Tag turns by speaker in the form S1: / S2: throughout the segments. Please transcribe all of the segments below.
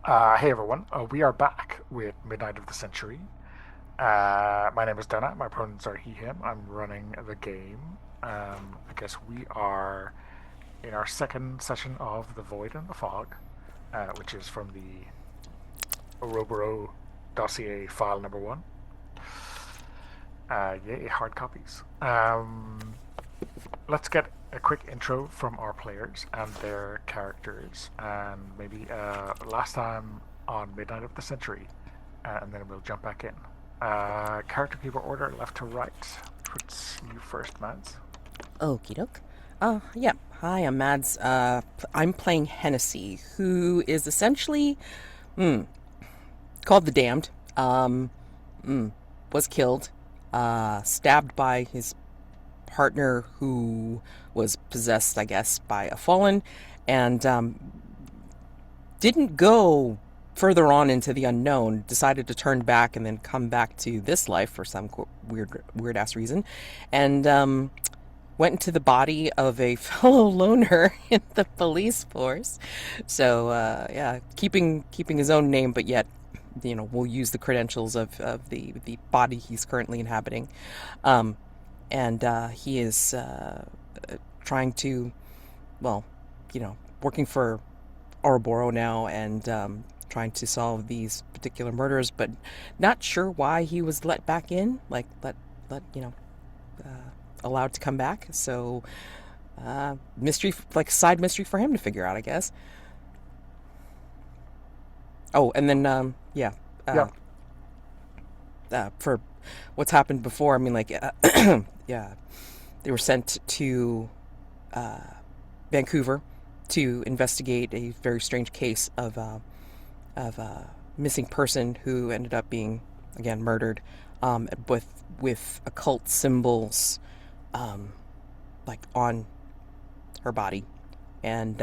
S1: Hey everyone, we are back with Midnight of the Century. My name is Dana, my pronouns are he, him. I'm running the game. I guess we are in our second session of The Void and the Fog, which is from the Oroboro Dossier File number one. Yay, hard copies. Let's get a quick intro from our players and their characters, and maybe last time on Midnight of the Century, and then we'll jump back in. Character keyboard order, left to right. Puts you first, Mads.
S2: Okie doke. Yeah. Hi, I'm Mads. I'm playing Hennessy, who is essentially called the Damned. Was killed, stabbed by his partner, who was possessed, I guess, by a fallen, and didn't go further on into the unknown. Decided to turn back and then come back to this life for some weird ass reason, and went into the body of a fellow loner in the police force. So yeah, keeping his own name, but yet will use the credentials of the body he's currently inhabiting. Um, and he is trying to, well, working for Oroboro now, and trying to solve these particular murders, but not sure why he was let back in, like let uh, allowed to come back. So mystery, like side mystery for him to figure out, I guess. Oh, and then yeah, uh,
S1: Yep.
S2: for what's happened before. I mean, like yeah, they were sent to Vancouver to investigate a very strange case of a missing person who ended up being again murdered, with occult symbols, um, like on her body, and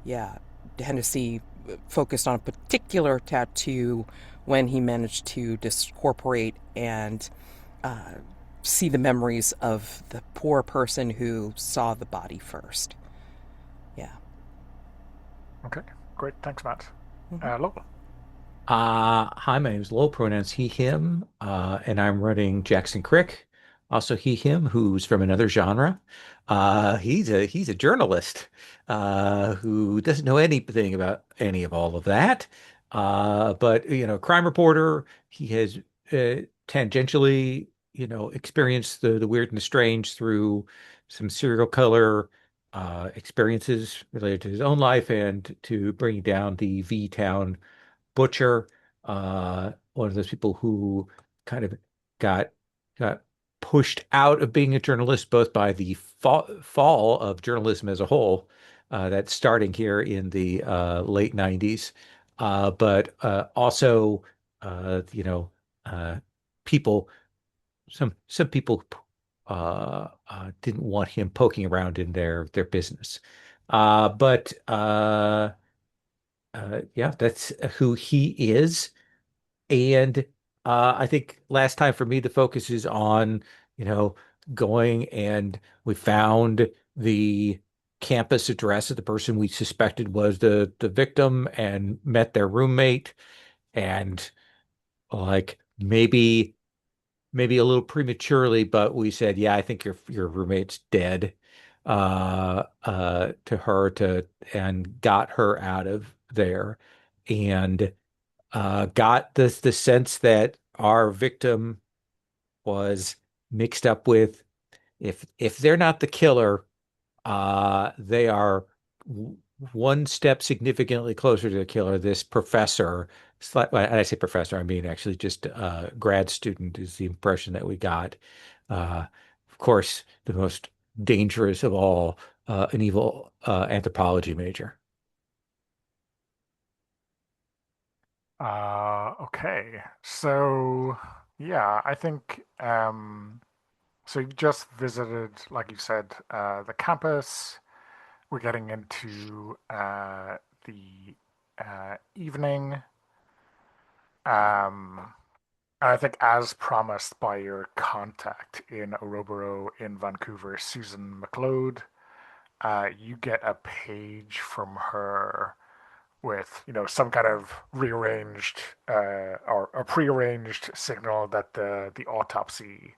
S2: yeah, Hennessy focused on a particular tattoo when he managed to discorporate and uh, see the memories of the poor person who saw the body first. Yeah.
S1: Okay. Great. Thanks, Matt.
S2: hmm
S1: Lowell.
S3: Hi, my name is Lowell, pronouns he, him, and I'm running Jackson Crick, also he, him, who's from another genre. He's a journalist who doesn't know anything about any of all of that. But crime reporter. He has tangentially, experienced the weird and the strange through some serial killer experiences related to his own life and to bringing down the V Town Butcher, one of those people who kind of got got pushed out of being a journalist, both by the fall of journalism as a whole, that's starting here in the late 90s, but also, you know, uh, people, some people didn't want him poking around in their business. But Yeah, that's who he is. And I think last time for me, the focus is on, you know, going and we found the campus address of the person we suspected was the victim and met their roommate. And like maybe a little prematurely, but we said, yeah, I think your roommate's dead. To her to and got her out of there, and got the sense that our victim was mixed up with, if they're not the killer, they are one step significantly closer to the killer. This professor, and I say professor, I mean actually just grad student is the impression that we got. Of course, the most dangerous of all, an evil anthropology major.
S1: Okay. So, yeah, I think so. You just visited, like you said, the campus. We're getting into the evening. Um, I think, as promised by your contact in Oroboro in Vancouver, Susan McLeod, you get a page from her with some kind of rearranged or prearranged signal that the autopsy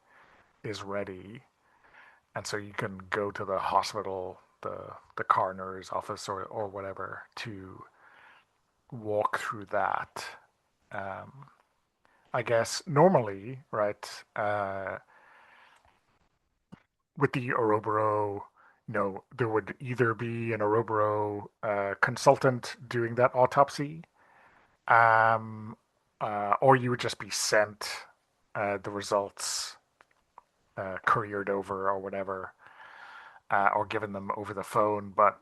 S1: is ready, and so you can go to the hospital, the coroner's office or whatever to walk through that. Um, I guess normally, right, with the Oroboro, there would either be an Oroboro consultant doing that autopsy, um, or you would just be sent the results couriered over or whatever, or given them over the phone. But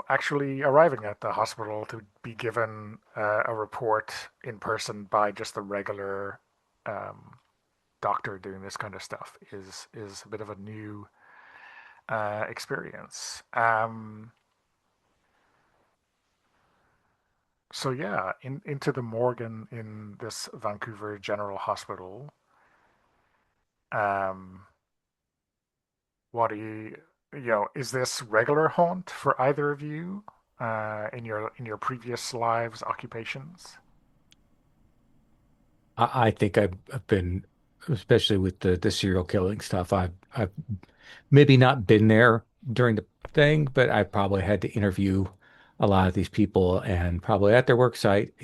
S1: actually arriving at the hospital to be given a report in person by just the regular um, doctor doing this kind of stuff is a bit of a new experience. So yeah, into the morgue in this Vancouver General Hospital. Um, what do is this regular haunt for either of you in your previous lives occupations?
S3: I think I've been, especially with the serial killing stuff. I've maybe not been there during the thing, but I probably had to interview a lot of these people and probably at their work site,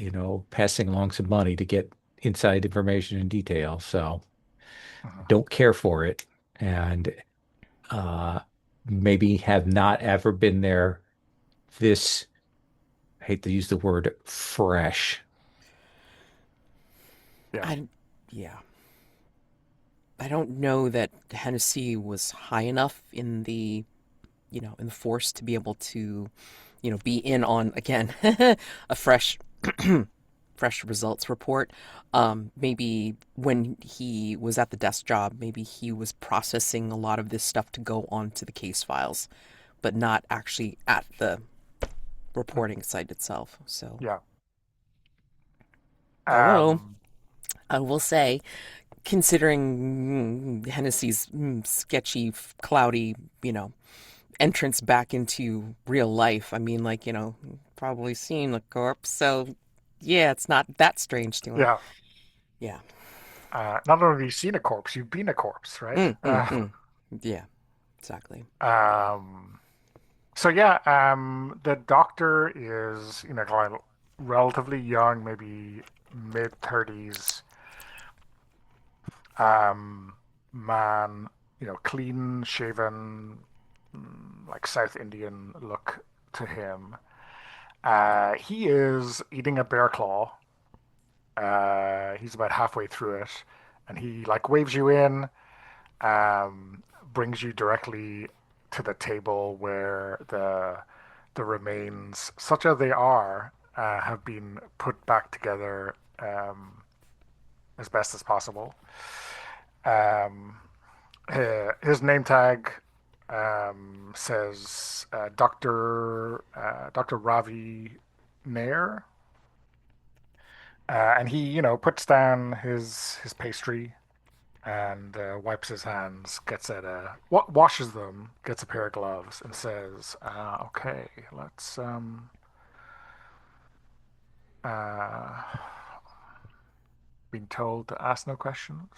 S3: passing along some money to get inside information and detail. So
S1: Mhm.
S3: don't care for it, and uh, maybe have not ever been there this, I hate to use the word fresh.
S1: Yeah,
S2: I, yeah. I don't know that Hennessy was high enough in the, in the force to be able to, be in on again a fresh results report. Maybe when he was at the desk job, maybe he was processing a lot of this stuff to go onto the case files, but not actually at the
S1: mhm,
S2: reporting site itself. So,
S1: yeah.
S2: although
S1: Um,
S2: I will say, considering Hennessy's sketchy, cloudy, entrance back into real life, I mean, like, probably seen the corpse, so yeah, it's not that strange to him.
S1: yeah.
S2: Yeah.
S1: Not only have you seen a corpse, you've been a corpse, right?
S2: Mm, mm, mm. Yeah, exactly.
S1: Um, so yeah, the doctor is, kind of relatively young, maybe mid 30s, um, man, clean shaven, like South Indian look to him. He is eating a bear claw. He's about halfway through it, and he like waves you in, um, brings you directly to the table where the remains, such as they are, have been put back together as best as possible. Um, his name tag says Dr. Ravi Nair, and he puts down his pastry and wipes his hands, gets at washes them, gets a pair of gloves, and says, "Okay, let's uh, being told to ask no questions.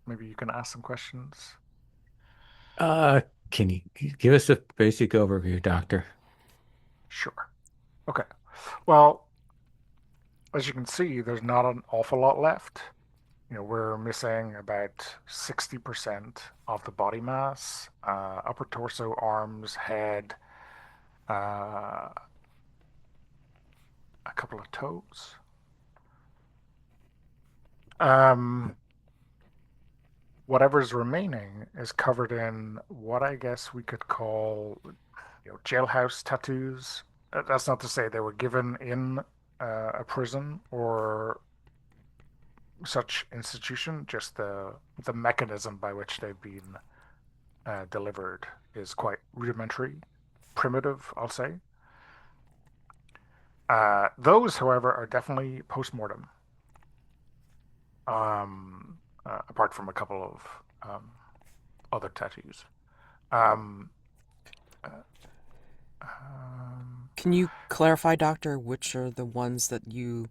S1: Maybe you can ask some questions."
S3: Uh, can you give us a basic overview, Doctor?
S1: Sure. Okay. Well, as you can see, there's not an awful lot left. We're missing about 60% of the body mass, upper torso, arms, head, a couple of toes. Um, Whatever's remaining is covered in what I guess we could call, jailhouse tattoos. That's not to say they were given in a prison or such institution. Just the mechanism by which they've been delivered is quite rudimentary, primitive, I'll say. Those, however, are definitely post-mortem, apart from a couple of other tattoos. Um, uh,
S2: Can Can you clarify, Doctor, which are the ones that you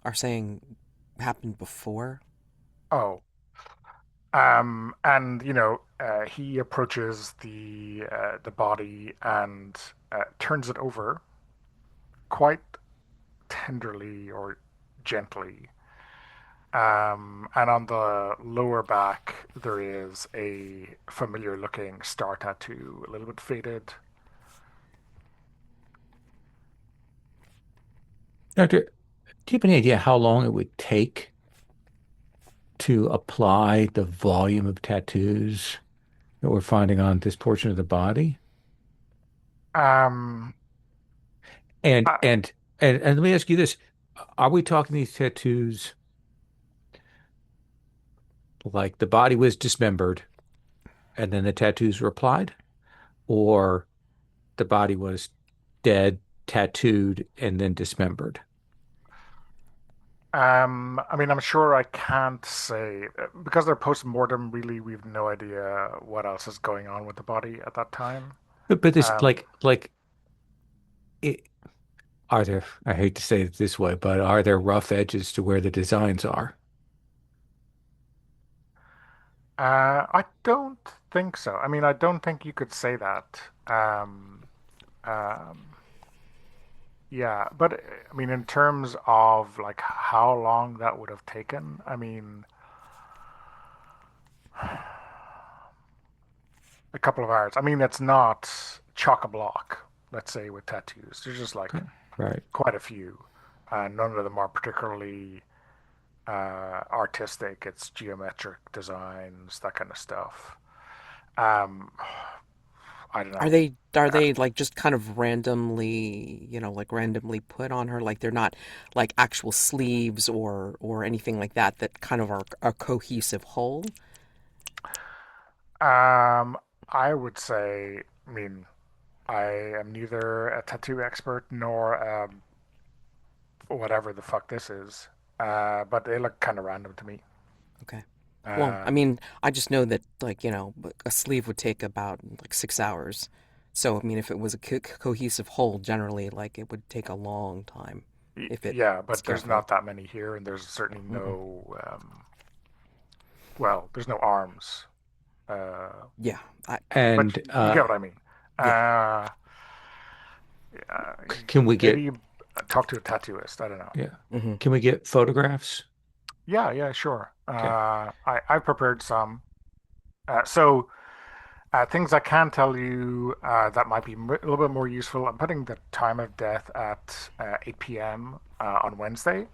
S2: are saying happened before?
S1: Oh, and he approaches the body and turns it over quite tenderly or gently. And on the lower back, there is a familiar looking star tattoo, a little bit faded.
S3: Doctor, do you have any idea how long it would take to apply the volume of tattoos that we're finding on this portion of the body?
S1: Um,
S3: And
S1: I,
S3: and and let me ask you this. Are we talking these tattoos like the body was dismembered and then the tattoos were applied, or the body was dead, tattooed, and then dismembered?
S1: I mean, I'm sure I can't say because they're post-mortem. Really, we've no idea what else is going on with the body at that time.
S3: But this
S1: Um,
S3: it, are there, I hate to say it this way, but are there rough edges to where the designs are?
S1: I don't think so. I mean, I don't think you could say that. Um, yeah, but I mean, in terms of like how long that would have taken, I mean, a couple of hours. I mean, it's not chock a block, let's say, with tattoos. There's just like
S3: Okay. Right.
S1: quite a few. None of them are particularly artistic. It's geometric designs, that kind of stuff. Um, I don't
S2: Are
S1: know. Uh,
S2: they like just kind of randomly, like randomly put on her? Like they're not like actual sleeves or anything like that that kind of are a cohesive whole?
S1: Um, I would say, I mean, I am neither a tattoo expert nor whatever the fuck this is, but they look kind of random to me.
S2: Okay. Well, I
S1: Um,
S2: mean, I just know that like, a sleeve would take about like 6 hours. So, I mean, if it was a cohesive whole, generally, like it would take a long time if it
S1: yeah,
S2: is
S1: but there's
S2: careful.
S1: not that many here, and there's certainly
S2: Mm-mm.
S1: no, well, there's no arms.
S2: Yeah,
S1: But
S3: And
S1: you get what I mean.
S2: yeah.
S1: Uh,
S3: can we get,
S1: maybe talk to a tattooist. I don't know.
S3: yeah,
S2: Hmm.
S3: can we get photographs?
S1: Yeah, yeah, sure.
S3: Okay.
S1: I've prepared some. So things I can tell you that might be a little bit more useful. I'm putting the time of death at 8 p.m. On Wednesday,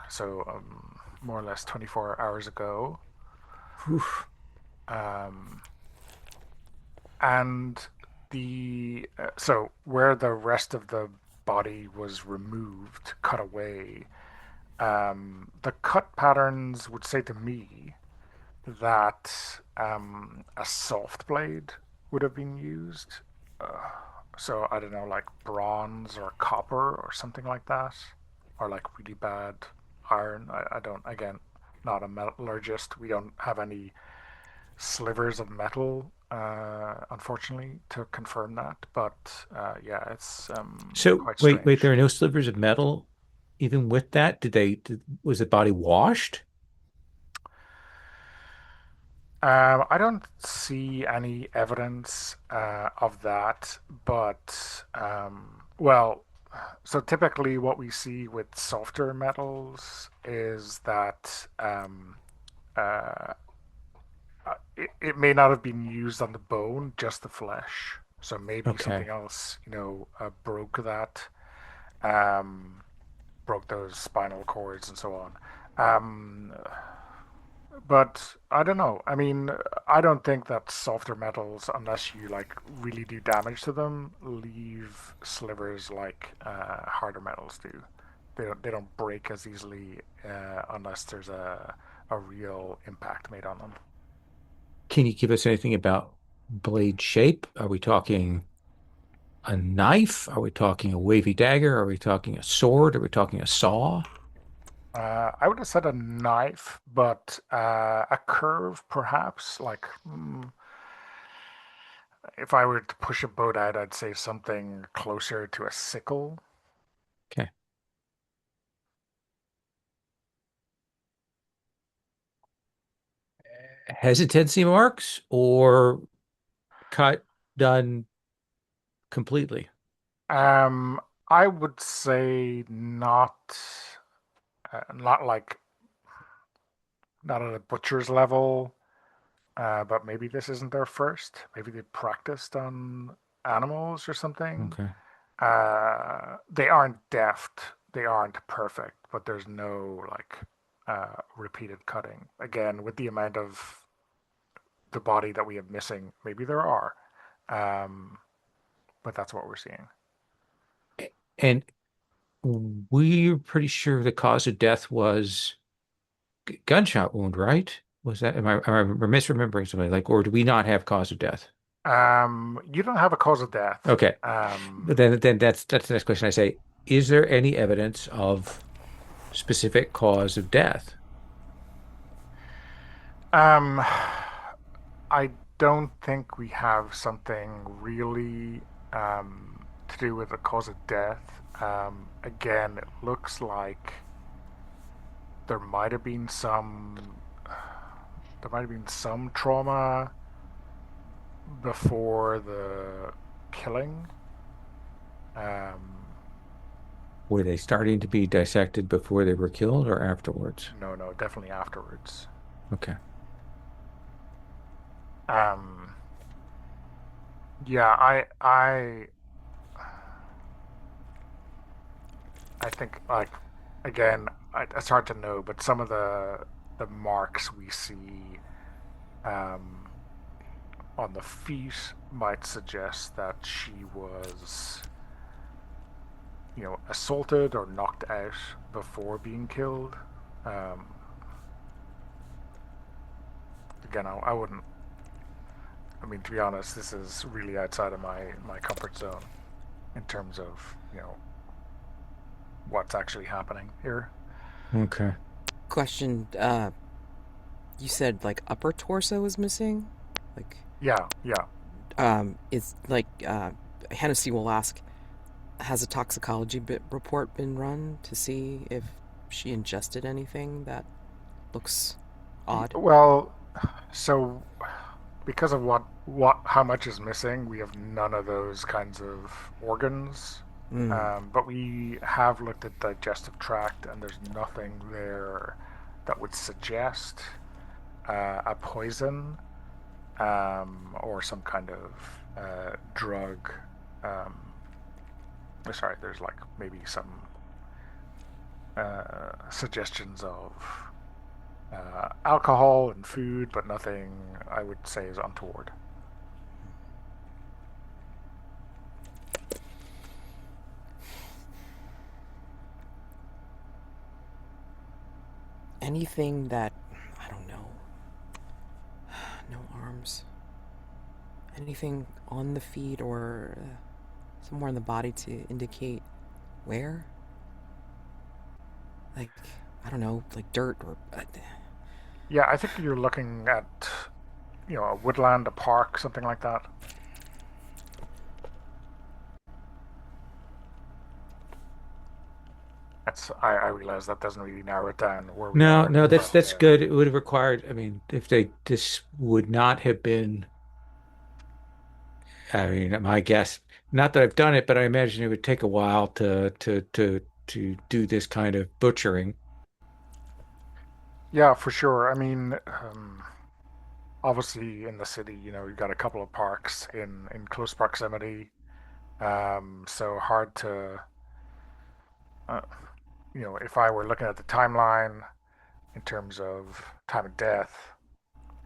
S1: so more or less 24 hours ago.
S3: Whew.
S1: Um, and the so where the rest of the body was removed, cut away, the cut patterns would say to me that a soft blade would have been used. Uh, so I don't know, like bronze or copper or something like that, or like really bad iron. I don't. Again, not a metallurgist. We don't have any slivers of metal, unfortunately, to confirm that. But yeah, it's
S3: So
S1: quite
S3: wait,
S1: strange.
S3: there are no slivers of metal even with that? Was the body washed?
S1: I don't see any evidence of that, but well, so typically what we see with softer metals is that uh, it may not have been used on the bone, just the flesh. So maybe something
S3: Okay.
S1: else, broke that, um, broke those spinal cords and so on. Um, But I don't know. I mean, I don't think that softer metals, unless you like really do damage to them, leave slivers like harder metals do. They don't break as easily unless there's a real impact made on them.
S3: Can you give us anything about blade shape? Are we talking a knife? Are we talking a wavy dagger? Are we talking a sword? Are we talking a saw?
S1: I would have said a knife, but a curve perhaps, like If I were to push a boat out, I'd say something closer to a sickle.
S3: Okay. Hesitancy marks or cut done completely?
S1: Um, I would say not like not at a butcher's level, but maybe this isn't their first. Maybe they practiced on animals or something.
S3: Okay.
S1: They aren't deft. They aren't perfect, but there's no like repeated cutting. Again, with the amount of the body that we have missing, maybe there are, um, but that's what we're seeing.
S3: And we're pretty sure the cause of death was gunshot wound, right? Was that, am I misremembering something? Like, or do we not have cause of death?
S1: You don't have a cause of death.
S3: Okay. But then that's the next question I say, is there any evidence of specific cause of death?
S1: Um, I don't think we have something really to do with the cause of death. Again, it looks like there might have been some trauma before the killing. Um,
S3: Were they starting to be dissected before they were killed or afterwards?
S1: no, no, definitely afterwards.
S3: Okay.
S1: Um, yeah, I think like again, it's hard to know, but some of the marks we see um, on the feet might suggest that she was, assaulted or knocked out before being killed. Um, Again, I wouldn't. I mean, to be honest, this is really outside of my comfort zone in terms of what's actually happening here.
S3: Okay.
S2: Question, you said like upper torso is missing? Like,
S1: Yeah, yeah.
S2: it's like, Hennessy will ask, has a toxicology report been run to see if she ingested anything that looks odd?
S1: Well, so because of how much is missing, we have none of those kinds of organs.
S2: Mm.
S1: But we have looked at digestive tract, and there's nothing there that would suggest a poison or some kind of drug. Um, Sorry, there's like maybe some suggestions of alcohol and food, but nothing I would say is untoward.
S2: Anything that, I don't know, no arms, anything on the feet or somewhere in the body to indicate where? Like, I don't know, like dirt or.
S1: Yeah, I think you're looking at a woodland, a park, something like that. I realize that doesn't really narrow it down where we
S3: No,
S1: are,
S3: no,
S1: but
S3: that's good. It would have required, I mean, if they this would not have been, I mean, my guess, not that I've done it, but I imagine it would take a while to do this kind of butchering.
S1: yeah, for sure. I mean, obviously in the city, you've got a couple of parks in close proximity, so hard to, uh, if I were looking at the timeline in terms of time of death,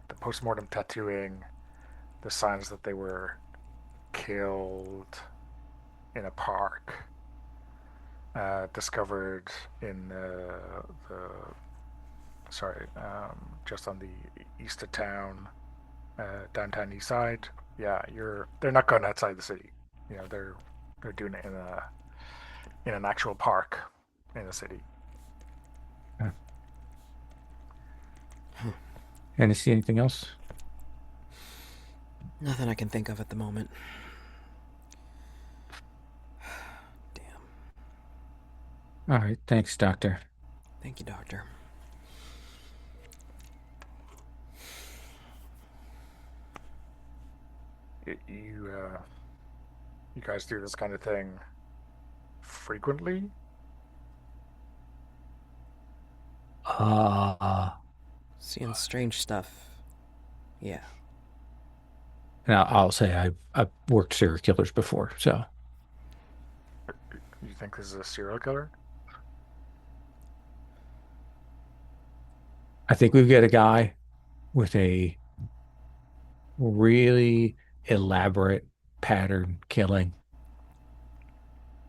S1: the postmortem tattooing, the signs that they were killed in a park, discovered in the sorry, just on the east of town, downtown east side. Yeah, they're not going outside the city. They're doing it in an actual park in the city.
S3: Uh, And see anything else?
S2: Nothing I can think of at the moment. Damn.
S3: All right, thanks, Doctor.
S2: Thank you, Doctor.
S1: You guys do this kind of thing frequently?
S3: Uh,
S2: Seeing strange stuff. Yeah,
S3: now I'll say I've worked serial killers before, so
S1: You think this is a serial killer?
S3: I think we've got a guy with a really elaborate pattern killing,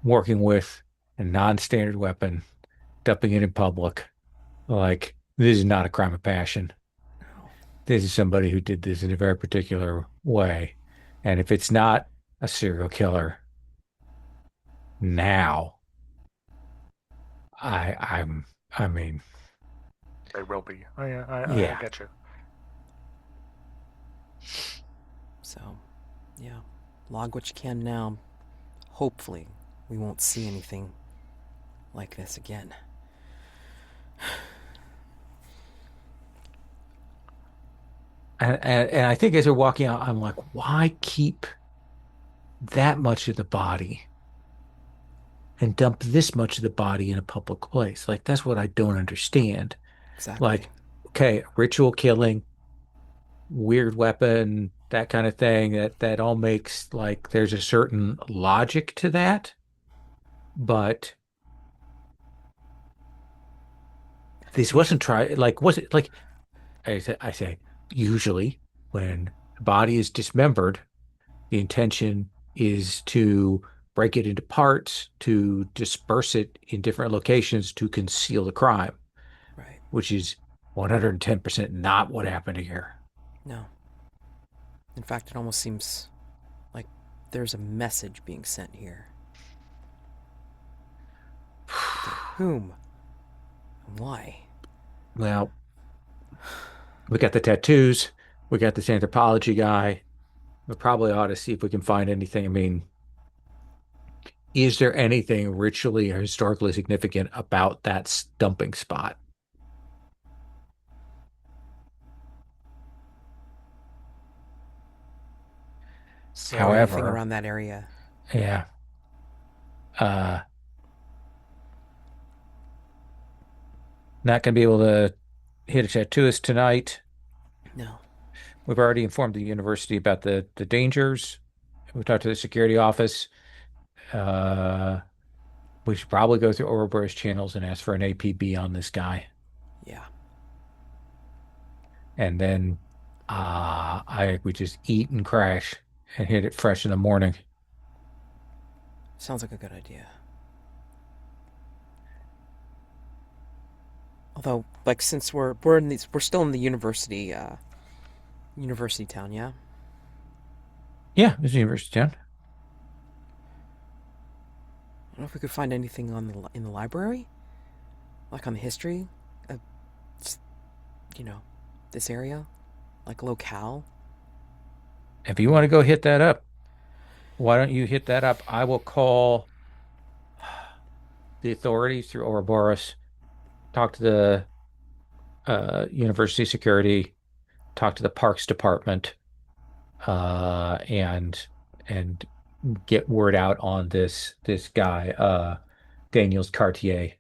S3: working with a non-standard weapon, dumping it in public. Like, this is not a crime of passion. This is somebody who did this in a very particular way. And if it's not a serial killer now, I I'm I mean,
S1: They will be. Oh yeah, I
S3: yeah.
S1: get you.
S2: so, yeah. Log what you can now. Hopefully, we won't see anything like this again.
S3: And I think as we're walking out, I'm like, why keep that much of the body and dump this much of the body in a public place? Like, that's what I don't understand.
S2: Exactly.
S3: Like, okay, ritual killing, weird weapon, that kind of thing, that all makes like there's a certain logic to that, but this
S2: Yeah.
S3: wasn't try like was it like I say usually when the body is dismembered, the intention is to break it into parts, to disperse it in different locations to conceal the crime,
S2: Right.
S3: which is 110% not what happened here.
S2: No. In fact, it almost seems like there's a message being sent here. To whom? And why?
S3: Well, we got the tattoos, we got this anthropology guy. We probably ought to see if we can find anything. I mean, is there anything ritually or historically significant about that dumping spot?
S2: Or
S1: So
S2: anything
S3: However,
S2: around that area?
S3: yeah, uh, not going to be able to hit a tattooist tonight.
S2: No.
S3: We've already informed the university about the dangers. We talked to the security office. Uh, we should probably go through Oroboro's channels and ask for an APB on this guy.
S2: Yeah.
S3: And then I we just eat and crash and hit it fresh in the morning.
S2: Sounds like a good idea. Although, like, since we're still in the university town, yeah.
S3: Yeah, it's a university town.
S2: I don't know if we could find anything on in the library, like on the history of, you know, this area, like locale.
S3: If you want to go hit that up, why don't you hit that up? I will call the authorities through Ouroboros, talk to the university security, talk to the parks department, and get word out on this guy, Daniel's Cartier.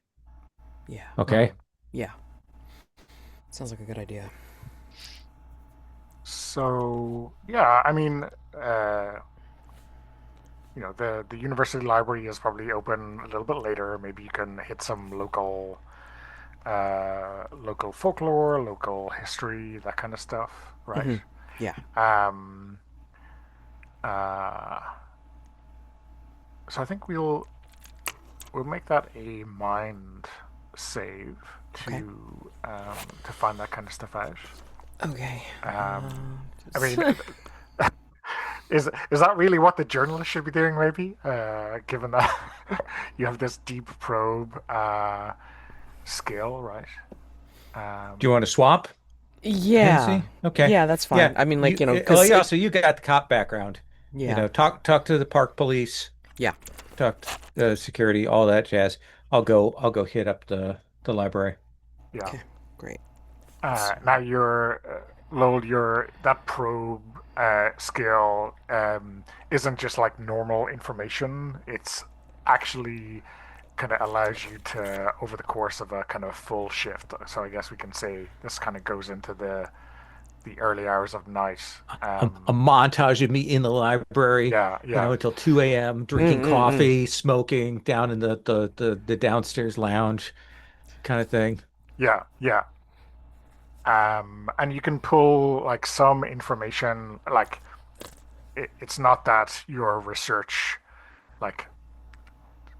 S2: Yeah.
S3: Okay.
S2: Yeah. Sounds like a good idea.
S1: so yeah, I mean, the university library is probably open a little bit later. Maybe you can hit some local folklore, local history, that kind of stuff, right?
S2: Mm-hmm. Yeah.
S1: Um, uh, so I think we'll make that a mind save
S2: Okay.
S1: to find that kind of stuff out.
S2: Okay.
S1: I
S2: Just
S1: mean, is that really what the journalist should be doing? Maybe, given that you have this deep probe skill, right?
S3: Do you
S1: Um,
S3: want to swap?
S2: Yeah.
S3: Hennessy? Okay.
S2: Yeah, that's fine.
S3: Yeah.
S2: I mean, like,
S3: Oh
S2: because
S3: yeah, so you got the cop background.
S2: yeah.
S3: Talk to the park police,
S2: Yeah.
S3: talk to security, all that jazz. I'll go hit up the library.
S1: Yeah.
S2: Okay. Great. So,
S1: Now your Lowell, your that probe skill isn't just like normal information. It's actually kind of allows you to over the course of a kind of full shift. So I guess we can say this kind of goes into the early hours of night.
S3: A montage of me in the library,
S1: Yeah, yeah,
S3: until 2 a.m. drinking
S2: mm-mm-mm.
S3: coffee, smoking down in the downstairs lounge kind of thing.
S1: yeah, yeah. And you can pull like some information. Like it's not that your research like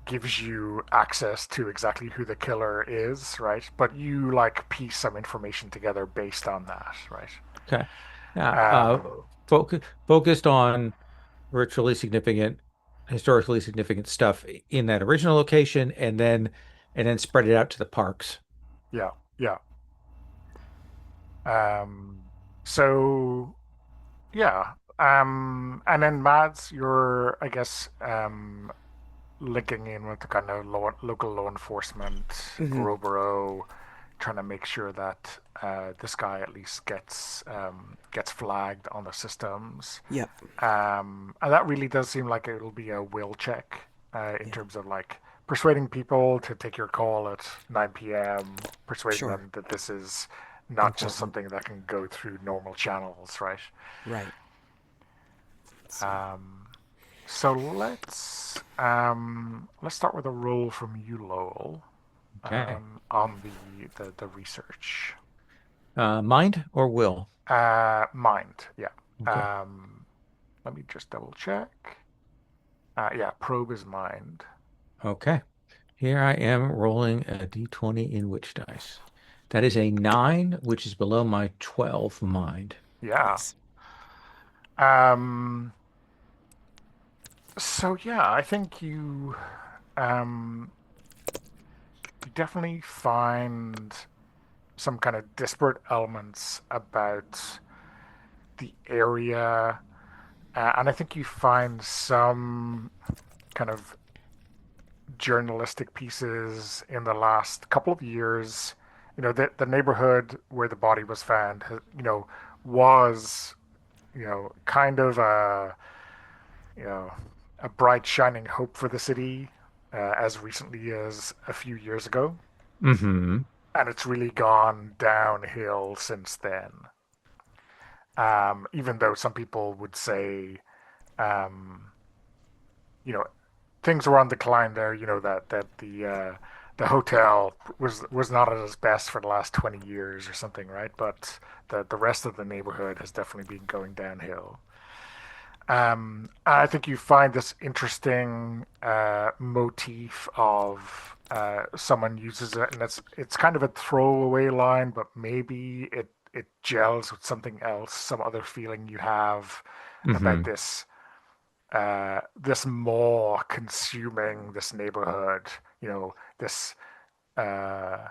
S1: gives you access to exactly who the killer is, right? But you like piece some information together based on that, right?
S3: Okay. Yeah.
S1: Um,
S3: Focused on ritually significant, historically significant stuff in that original location, and then spread it out to the parks.
S1: yeah, yeah. Um, so yeah. And then Mads, you're, I guess, linking in with the kind of local law enforcement,
S2: Hmm.
S1: Oroboro, trying to make sure that this guy at least gets flagged on the systems.
S2: Yep.
S1: And that really does seem like it'll be a will check in
S2: Yeah.
S1: terms of like persuading people to take your call at 9 p.m., persuading
S2: Sure.
S1: them that this is not just
S2: Important.
S1: something that can go through normal channels, right?
S2: Right. So,
S1: Um, so let's start with a roll from you, Lowell,
S3: Okay.
S1: on the research.
S3: Mind or will?
S1: Mind, yeah.
S3: Okay.
S1: Um, let me just double check. Yeah, probe is mind.
S3: Okay. Here I am rolling a d20 in which dice. That is a 9, which is below my 12 mind.
S1: Yeah.
S2: nice.
S1: Um, so yeah, I think um, you definitely find some kind of disparate elements about the area, and I think you find some kind of journalistic pieces in the last couple of years. The neighborhood where the body was found, was kind of you know a bright shining hope for the city as recently as a few years ago,
S3: Mm-hmm.
S1: and it's really gone downhill since then. Even though some people would say, um, you know, things were on decline there. That the hotel was not at its best for the last 20 years or something, right? But the rest of the neighborhood has definitely been going downhill. I think you find this interesting motif of someone uses it, and it's kind of a throwaway line, but maybe it gels with something else, some other feeling you have about
S3: Mm-hmm.
S1: this maw consuming this neighborhood. This uh,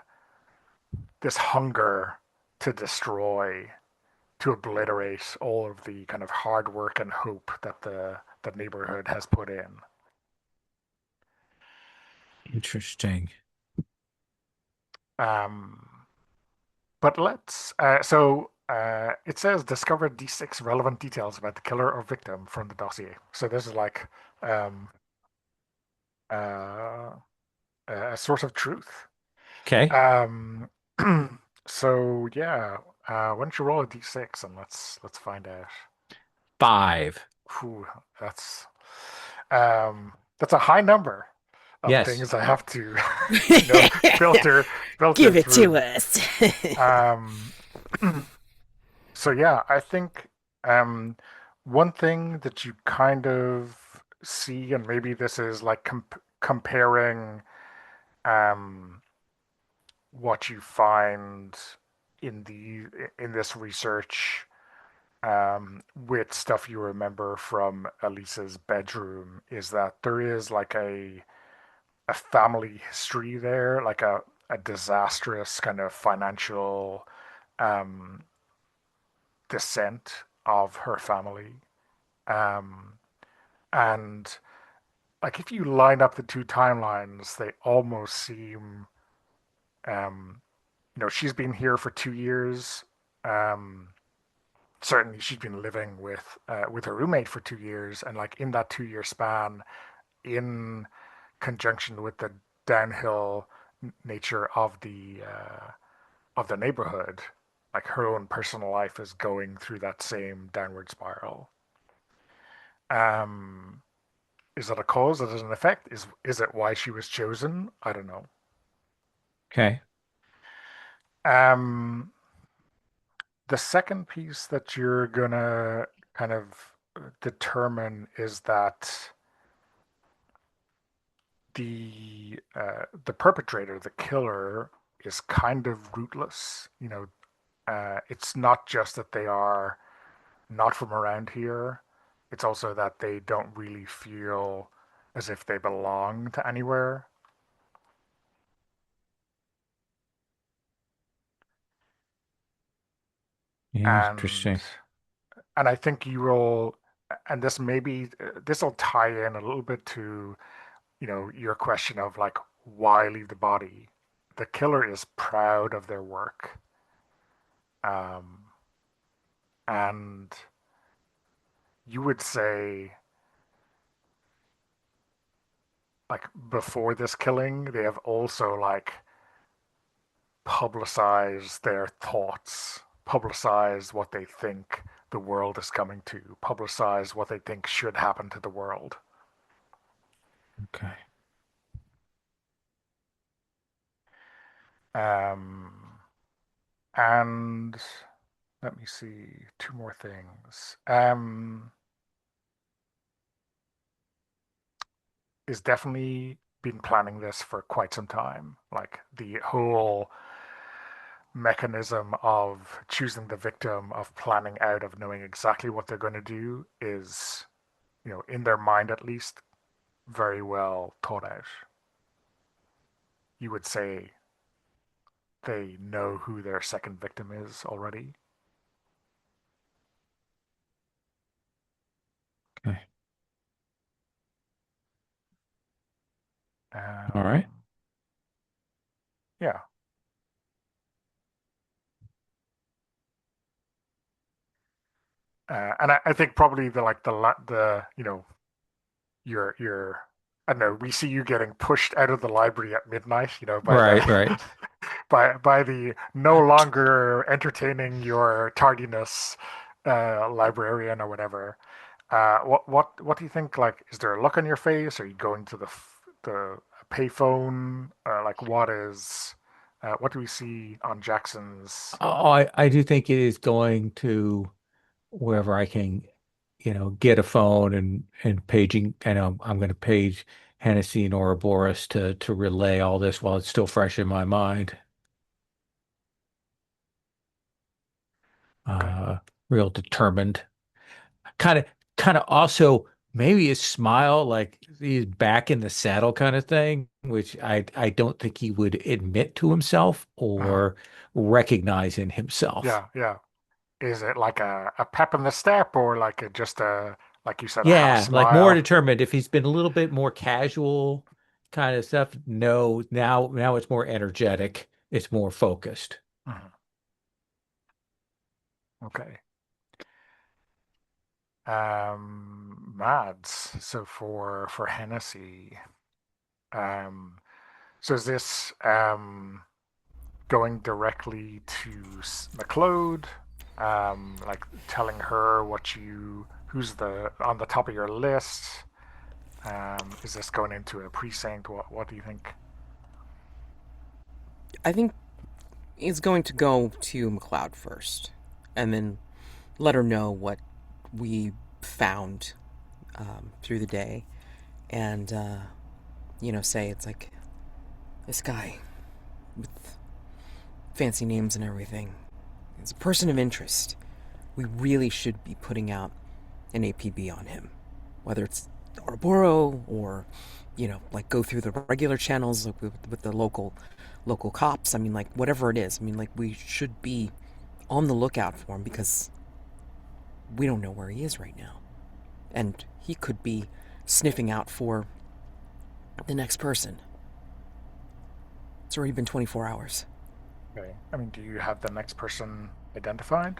S1: this hunger to destroy, to obliterate all of the kind of hard work and hope that the neighborhood has put in.
S3: Interesting.
S1: Um, but it says discover D6 relevant details about the killer or victim from the dossier. So this is like um, uh, a source of truth.
S3: Okay.
S1: Um, so yeah, why don't you roll a D6 and let's find out.
S3: 5.
S1: Whew, that's a high number of
S3: Yes.
S1: things I have to, you know, filter filter
S2: Give it to
S1: through.
S2: us.
S1: Um, so yeah, I think um, one thing that you kind of see, and maybe this is like comparing um, what you find in this research with stuff you remember from Elisa's bedroom, is that there is like a family history there, like a disastrous kind of financial um, descent of her family. Um, and like if you line up the two timelines, they almost seem, um, she's been here for 2 years. Um, Certainly, she's been living with her roommate for 2 years, and like in that 2 year span, in conjunction with the downhill nature of the neighborhood, like her own personal life is going through that same downward spiral. Um, is it a cause? Is it an effect? Is it why she was chosen? I don't know.
S3: Okay.
S1: Um, the second piece that you're gonna kind of determine is that the perpetrator, the killer, is kind of rootless. It's not just that they are not from around here. It's also that they don't really feel as if they belong to anywhere. And
S3: Interesting.
S1: and I think you will, and this will tie in a little bit to your question of like why leave the body. The killer is proud of their work, um, and you would say like before this killing, they have also like publicized their thoughts, publicized what they think the world is coming to, publicized what they think should happen to the world.
S3: Okay.
S1: Um, and let me see, two more things. Is definitely been planning this for quite some time. Like the whole mechanism of choosing the victim, of planning out, of knowing exactly what they're going to do is, in their mind at least, very well thought out. You would say they know who their second victim is already.
S3: Okay. All right.
S1: Um, yeah, and I think probably the your I don't know. We see you getting pushed out of the library at midnight. By the
S3: Right, right.
S1: by the no longer entertaining your tardiness librarian or whatever. What do you think? Like, is there a look on your face? Are you going to the payphone? Like, what do we see on Jackson's?
S3: Oh, I do think it is going to wherever I can, get a phone and paging, and I'm going to page Hennessy and Ouroboros to relay all this while it's still fresh in my mind.
S1: Okay,
S3: Uh, Real determined. Kind of, kind of also maybe a smile, like he's back in the saddle kind of thing, which I don't think he would admit to himself
S1: uh-huh.
S3: or recognize in himself.
S1: Yeah, yeah. Is it like a pep in the step or like just a like you said a half
S3: Yeah, like more
S1: smile?
S3: determined. If he's been a little bit more casual kind of stuff, no, now it's more energetic. It's more focused.
S1: Mhm. Okay. Mads. So for Hennessy, um, so is this going directly to McLeod, like telling her who's the on the top of your list? Is this going into a precinct? What do you think?
S2: I think he's going to go to McLeod first, and then let her know what we found through the day, and say it's like this guy with fancy names and everything. He's a person of interest. We really should be putting out an APB on him, whether it's Oroboro or like go through the regular channels like with the local cops. I mean, like whatever it is. I mean, like we should be on the lookout for him because we don't know where he is right now. And he could be sniffing out for the next person. It's already been 24 hours.
S1: Okay. I mean, do you have the next person identified?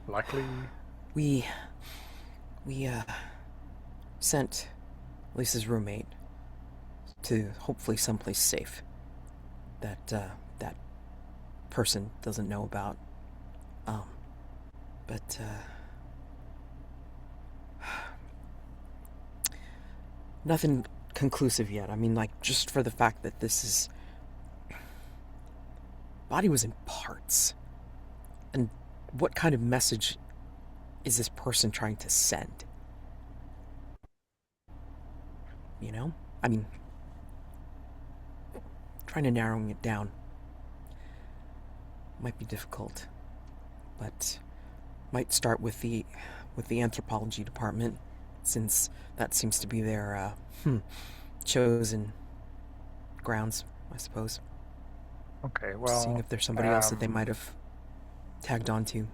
S1: Likely.
S2: We sent Lisa's roommate to hopefully someplace safe that that person doesn't know about. Um, but nothing conclusive yet. I mean, like, just for the fact that this is body was in parts, and what kind of message is this person trying to send? You know, I mean, trying to narrowing it down might be difficult, but might start with the anthropology department, since that seems to be their chosen grounds, I suppose.
S1: Okay,
S2: Seeing
S1: well,
S2: if there's somebody else that they might have tagged onto.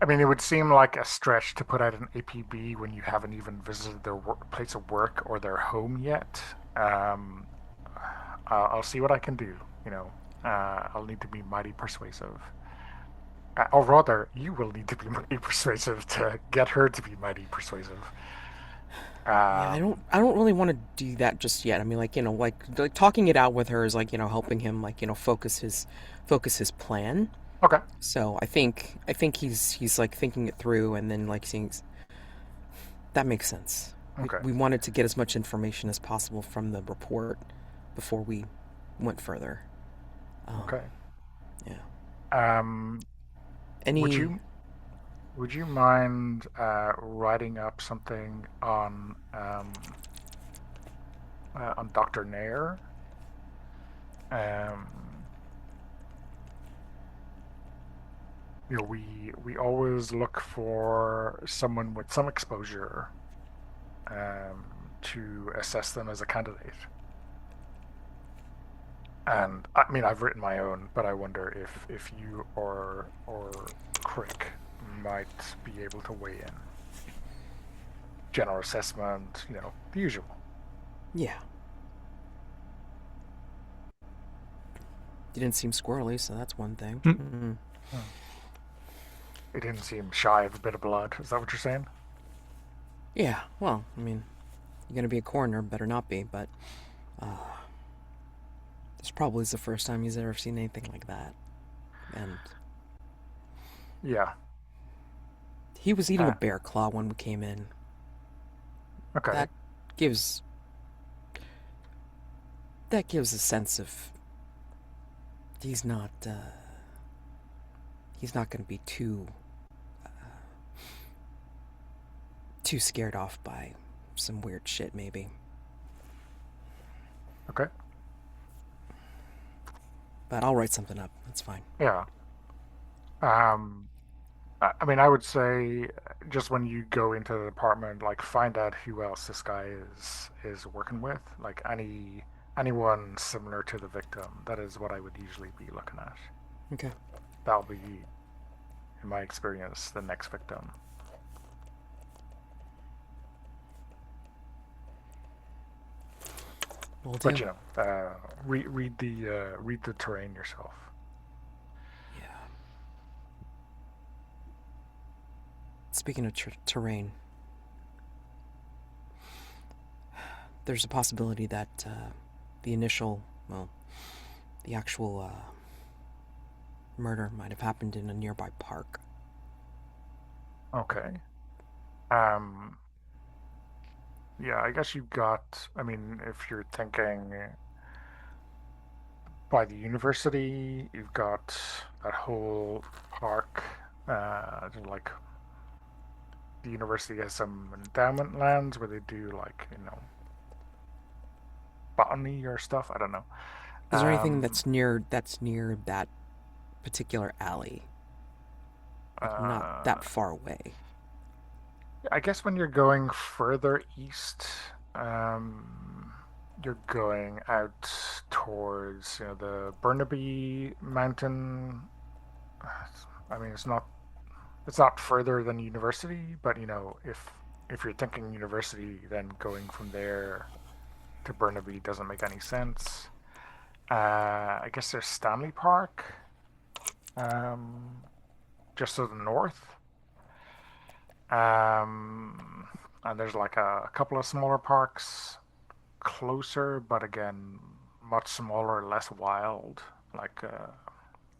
S1: I mean, it would seem like a stretch to put out an APB when you haven't even visited their place of work or their home yet. Um, I'll see what I can do. I'll need to be mighty persuasive. Or rather, you will need to be mighty persuasive to get her to be mighty persuasive.
S2: Yeah,
S1: Um,
S2: I don't really want to do that just yet. I mean, like, like talking it out with her is like, helping him, like, focus his plan.
S1: okay,
S2: So I think he's like thinking it through, and then like seeing that makes sense.
S1: okay,
S2: We wanted to get as much information as possible from the report before we went further. Um,
S1: okay.
S2: yeah.
S1: Um, would
S2: Any?
S1: you would you mind writing up something on Dr. Nair? Um, we always look for someone with some exposure to assess them as a candidate. And I mean, I've written my own, but I wonder if you or Crick might be able to weigh in. General assessment, the usual.
S2: Yeah. You didn't seem squirrely, so that's one thing.
S3: Hmm.
S2: Mm-hmm.
S1: Hmm. It didn't seem shy of a bit of blood. Is that what you're saying?
S2: Yeah. Well, I mean, you're gonna be a coroner, better not be, but this probably is the first time he's ever seen anything like that. And
S1: Yeah.
S2: he was eating a
S1: Uh,
S2: bear claw when we came in.
S1: okay.
S2: That gives that gives a sense of he's not he's not going to be too scared off by some weird shit, maybe.
S1: Okay.
S2: But I'll write something up. That's fine.
S1: Yeah. Um, I mean, I would say just when you go into the department, like find out who else this guy is working with. Like anyone similar to the victim. That is what I would usually be looking at.
S2: Okay.
S1: That'll be, in my experience, the next victim.
S2: Will
S1: But
S2: do.
S1: read the terrain yourself.
S2: Yeah. Speaking of terrain, there's a possibility that the initial, well, the actual murder might have happened in a nearby park.
S1: Okay. Um, yeah, I guess you've got. I mean, if you're thinking by the university, you've got that whole park. Like the university has some endowment lands where they do like botany or stuff. I don't know.
S2: Is there anything
S1: Um,
S2: that's near that particular alley? Like, not
S1: uh,
S2: that far away.
S1: I guess when you're going further east, you're going out towards the Burnaby Mountain. I mean, it's not it's not further than university, but if you're thinking university, then going from there to Burnaby doesn't make any sense. I guess there's Stanley Park, um, just to the north. Um, and there's like a couple of smaller parks closer, but again, much smaller, less wild, like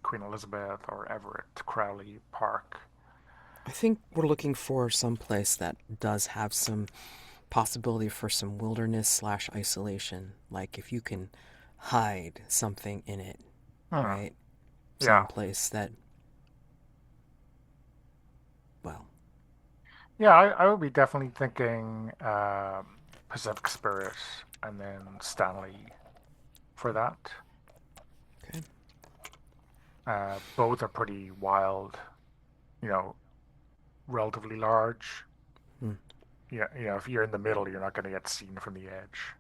S1: Queen Elizabeth or Everett Crowley Park.
S2: I think we're looking for some place that does have some possibility for some wilderness slash isolation. Like if you can hide something in it,
S1: Hmm.
S2: right? Some
S1: Yeah,
S2: place that, well,
S1: yeah, I would be definitely thinking Pacific Spirit and then Stanley for that.
S2: okay.
S1: Both are pretty wild, you know, relatively large.
S2: Hmm.
S1: Yeah, if you're in the middle, you're not going to get seen from the edge.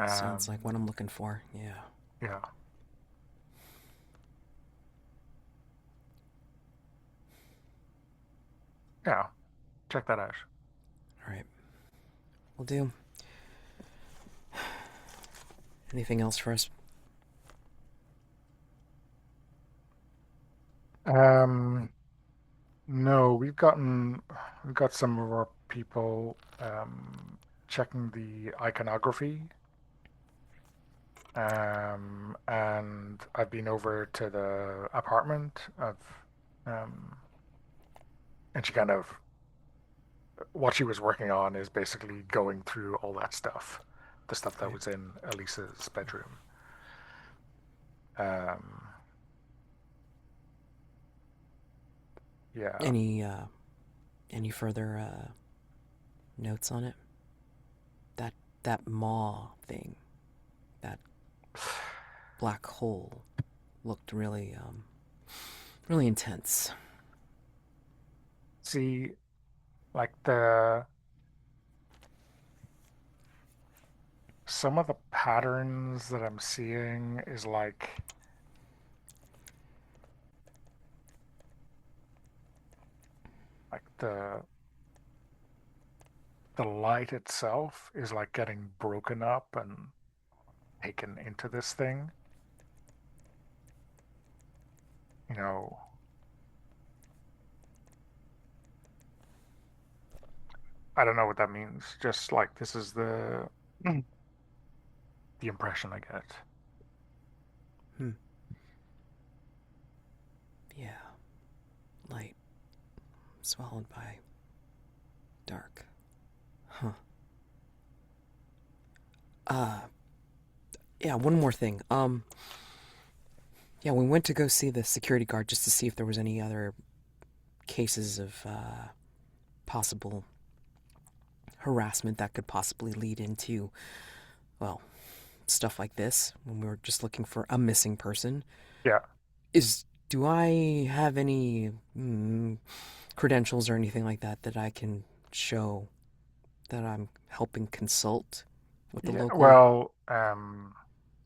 S2: Sounds like what
S1: Um,
S2: I'm looking for. Yeah.
S1: yeah, yeah, check that out.
S2: All right. We'll do. Anything else for us?
S1: Um, no, we've got some of our people checking the iconography. And I've been over to the apartment of, um, and she kind of, what she was working on is basically going through all that stuff, the stuff that
S2: Okay.
S1: was in Elisa's bedroom. Um, yeah.
S2: Any any further notes on it? That that maw thing, that black hole looked really really intense.
S1: See, like the some of the patterns that I'm seeing is like the light itself is like getting broken up and taken into this thing. You know, I don't know what that means. Just like this is the impression I get.
S2: Hmm. Yeah. Light swallowed by dark. Huh. Uh yeah, one more thing. Yeah, we went to go see the security guard just to see if there was any other cases of possible harassment that could possibly lead into, well, stuff like this when we were just looking for a missing person.
S1: Yeah.
S2: Is do I have any credentials or anything like that that I can show that I'm helping consult with the
S1: Yeah.
S2: local
S1: Well,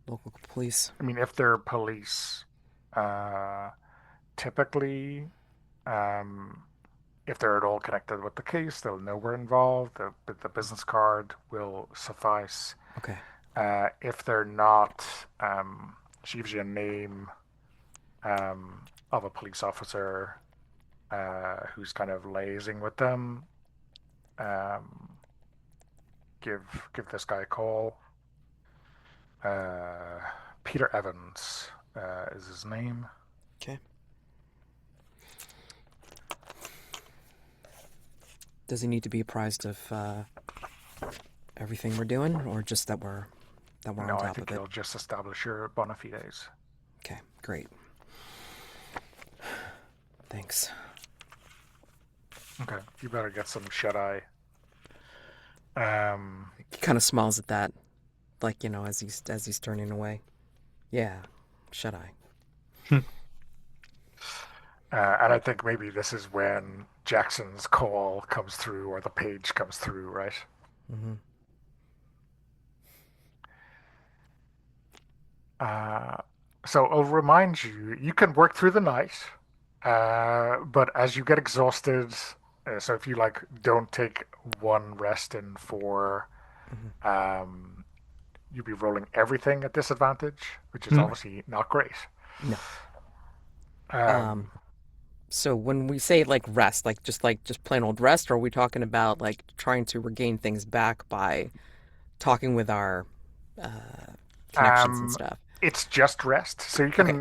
S2: local police?
S1: I mean, if they're police, uh, typically, um, if they're at all connected with the case, they'll know we're involved. The business card will suffice.
S2: Okay.
S1: If they're not, she gives you a name of a police officer who's kind of liaising with them. Um, give this guy a call. Uh, Peter Evans is his name.
S2: Okay. Does he need to be apprised of everything we're doing, or just that we're on
S1: No, I
S2: top
S1: think
S2: of it?
S1: he'll just establish your bona fides.
S2: Okay, great. Thanks.
S1: Okay, you better get some shut eye. Um,
S2: He kind of smiles at that, like as he's turning away. Yeah, shut eye.
S1: and I think maybe this is when Jackson's call comes through or the page comes through, right?
S2: Mm-hmm.
S1: Uh, so I'll remind you, you can work through the night. But as you get exhausted, so if you like don't take one rest in for,
S2: Hmm.
S1: um, you'd be rolling everything at disadvantage, which is
S3: Hmm.
S1: obviously not great.
S2: No.
S1: Um,
S2: Um, so when we say like just plain old rest, or are we talking about like trying to regain things back by talking with our uh, connections and
S1: Um,
S2: stuff?
S1: it's just rest. So
S2: Okay.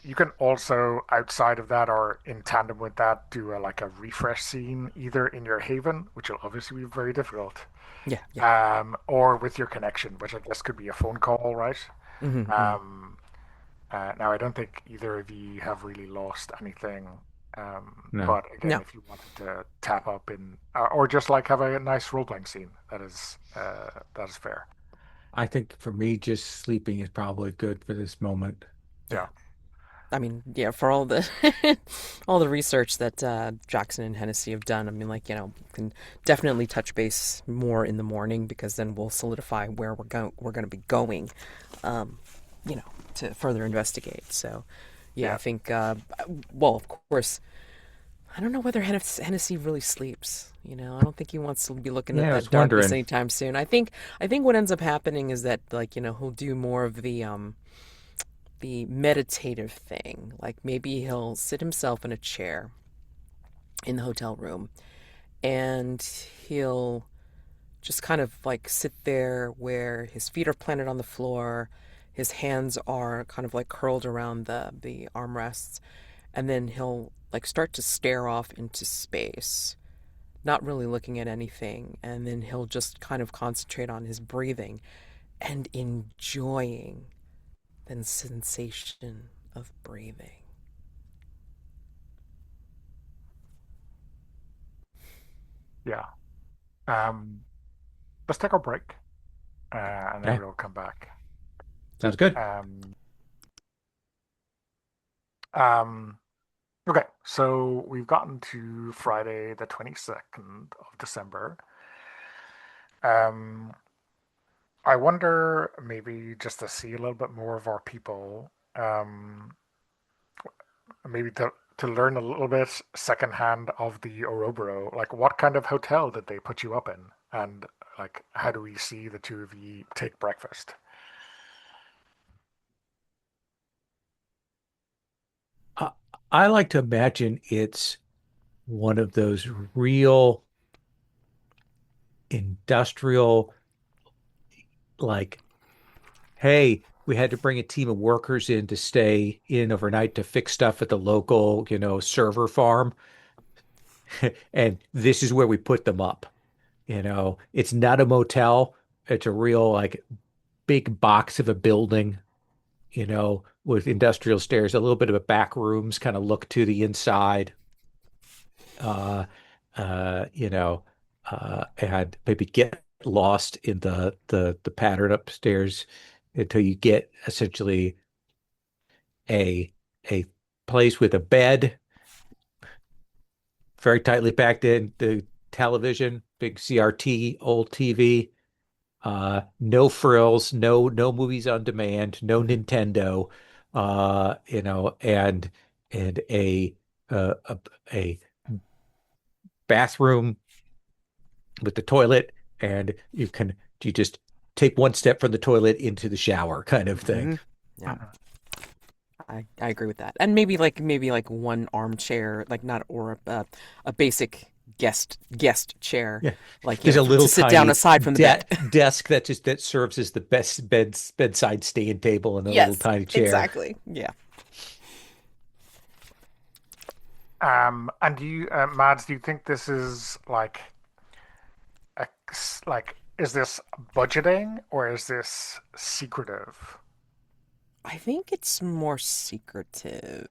S1: you can also outside of that or in tandem with that do like a refresh scene either in your haven, which will obviously be very difficult,
S2: Yeah. Yeah.
S1: or with your connection, which I guess could be a phone call, right?
S2: Hmm. Hmm.
S1: Um, now I don't think either of you have really lost anything.
S3: No.
S1: But again,
S2: No.
S1: if you wanted to tap up in, or just like have a nice role playing scene, that is fair.
S3: I think for me, just sleeping is probably good for this moment.
S2: Yeah.
S1: Yeah.
S2: I mean, yeah, for all the all the research that Jackson and Hennessy have done, I mean, like, can definitely touch base more in the morning because then we'll solidify where we're going to be going, um, you know, to further investigate. So, yeah, I
S1: Yeah.
S2: think, well, of course, I don't know whether Hennessy really sleeps. I don't think he wants to be looking at
S3: Yeah, I
S2: that
S3: was
S2: darkness
S3: wondering.
S2: anytime soon. I think what ends up happening is that, like, he'll do more of the meditative thing. Like maybe he'll sit himself in a chair in the hotel room and he'll just kind of like sit there where his feet are planted on the floor, his hands are kind of like curled around the armrests, and then he'll like start to stare off into space, not really looking at anything, and then he'll just kind of concentrate on his breathing and enjoying the sensation of breathing.
S1: Yeah. Um, let's take our break, and then
S3: Okay,
S1: we'll come back.
S3: sounds good.
S1: Um, um, okay, so we've gotten to Friday, the 22nd of December. Um, I wonder maybe just to see a little bit more of our people, maybe to learn a little bit secondhand of the Oroboro. Like, what kind of hotel did they put you up in? And, like, how do we see the two of you take breakfast?
S3: I, I like to imagine it's one of those real industrial, like, hey, we had to bring a team of workers in to stay in overnight to fix stuff at the local, server farm. And this is where we put them up. It's not a motel. It's a real, like, big box of a building, with industrial stairs, a little bit of a back rooms kind of look to the inside. Uh, you know, and maybe get lost in the pattern upstairs until you get essentially a a place with a bed, very tightly packed in, the television, big CRT, old TV, no frills, no movies on demand, no
S2: Mhm.
S3: Nintendo, and a bathroom with the toilet, and you just take one step from the toilet into the shower kind of thing.
S2: Hmm. Yeah,
S1: Mhm.
S2: I agree with that. And maybe like one armchair, like not or a basic guest chair,
S3: Yeah.
S2: like
S3: There's a
S2: to
S3: little
S2: sit down
S3: tiny
S2: aside from the bed.
S3: desk that serves as the best bedside stand table and a little
S2: Yes,
S3: tiny chair.
S2: exactly. Yeah.
S1: And Mads, do you think this is like a, is this budgeting or is this secretive?
S2: I think it's more secretive,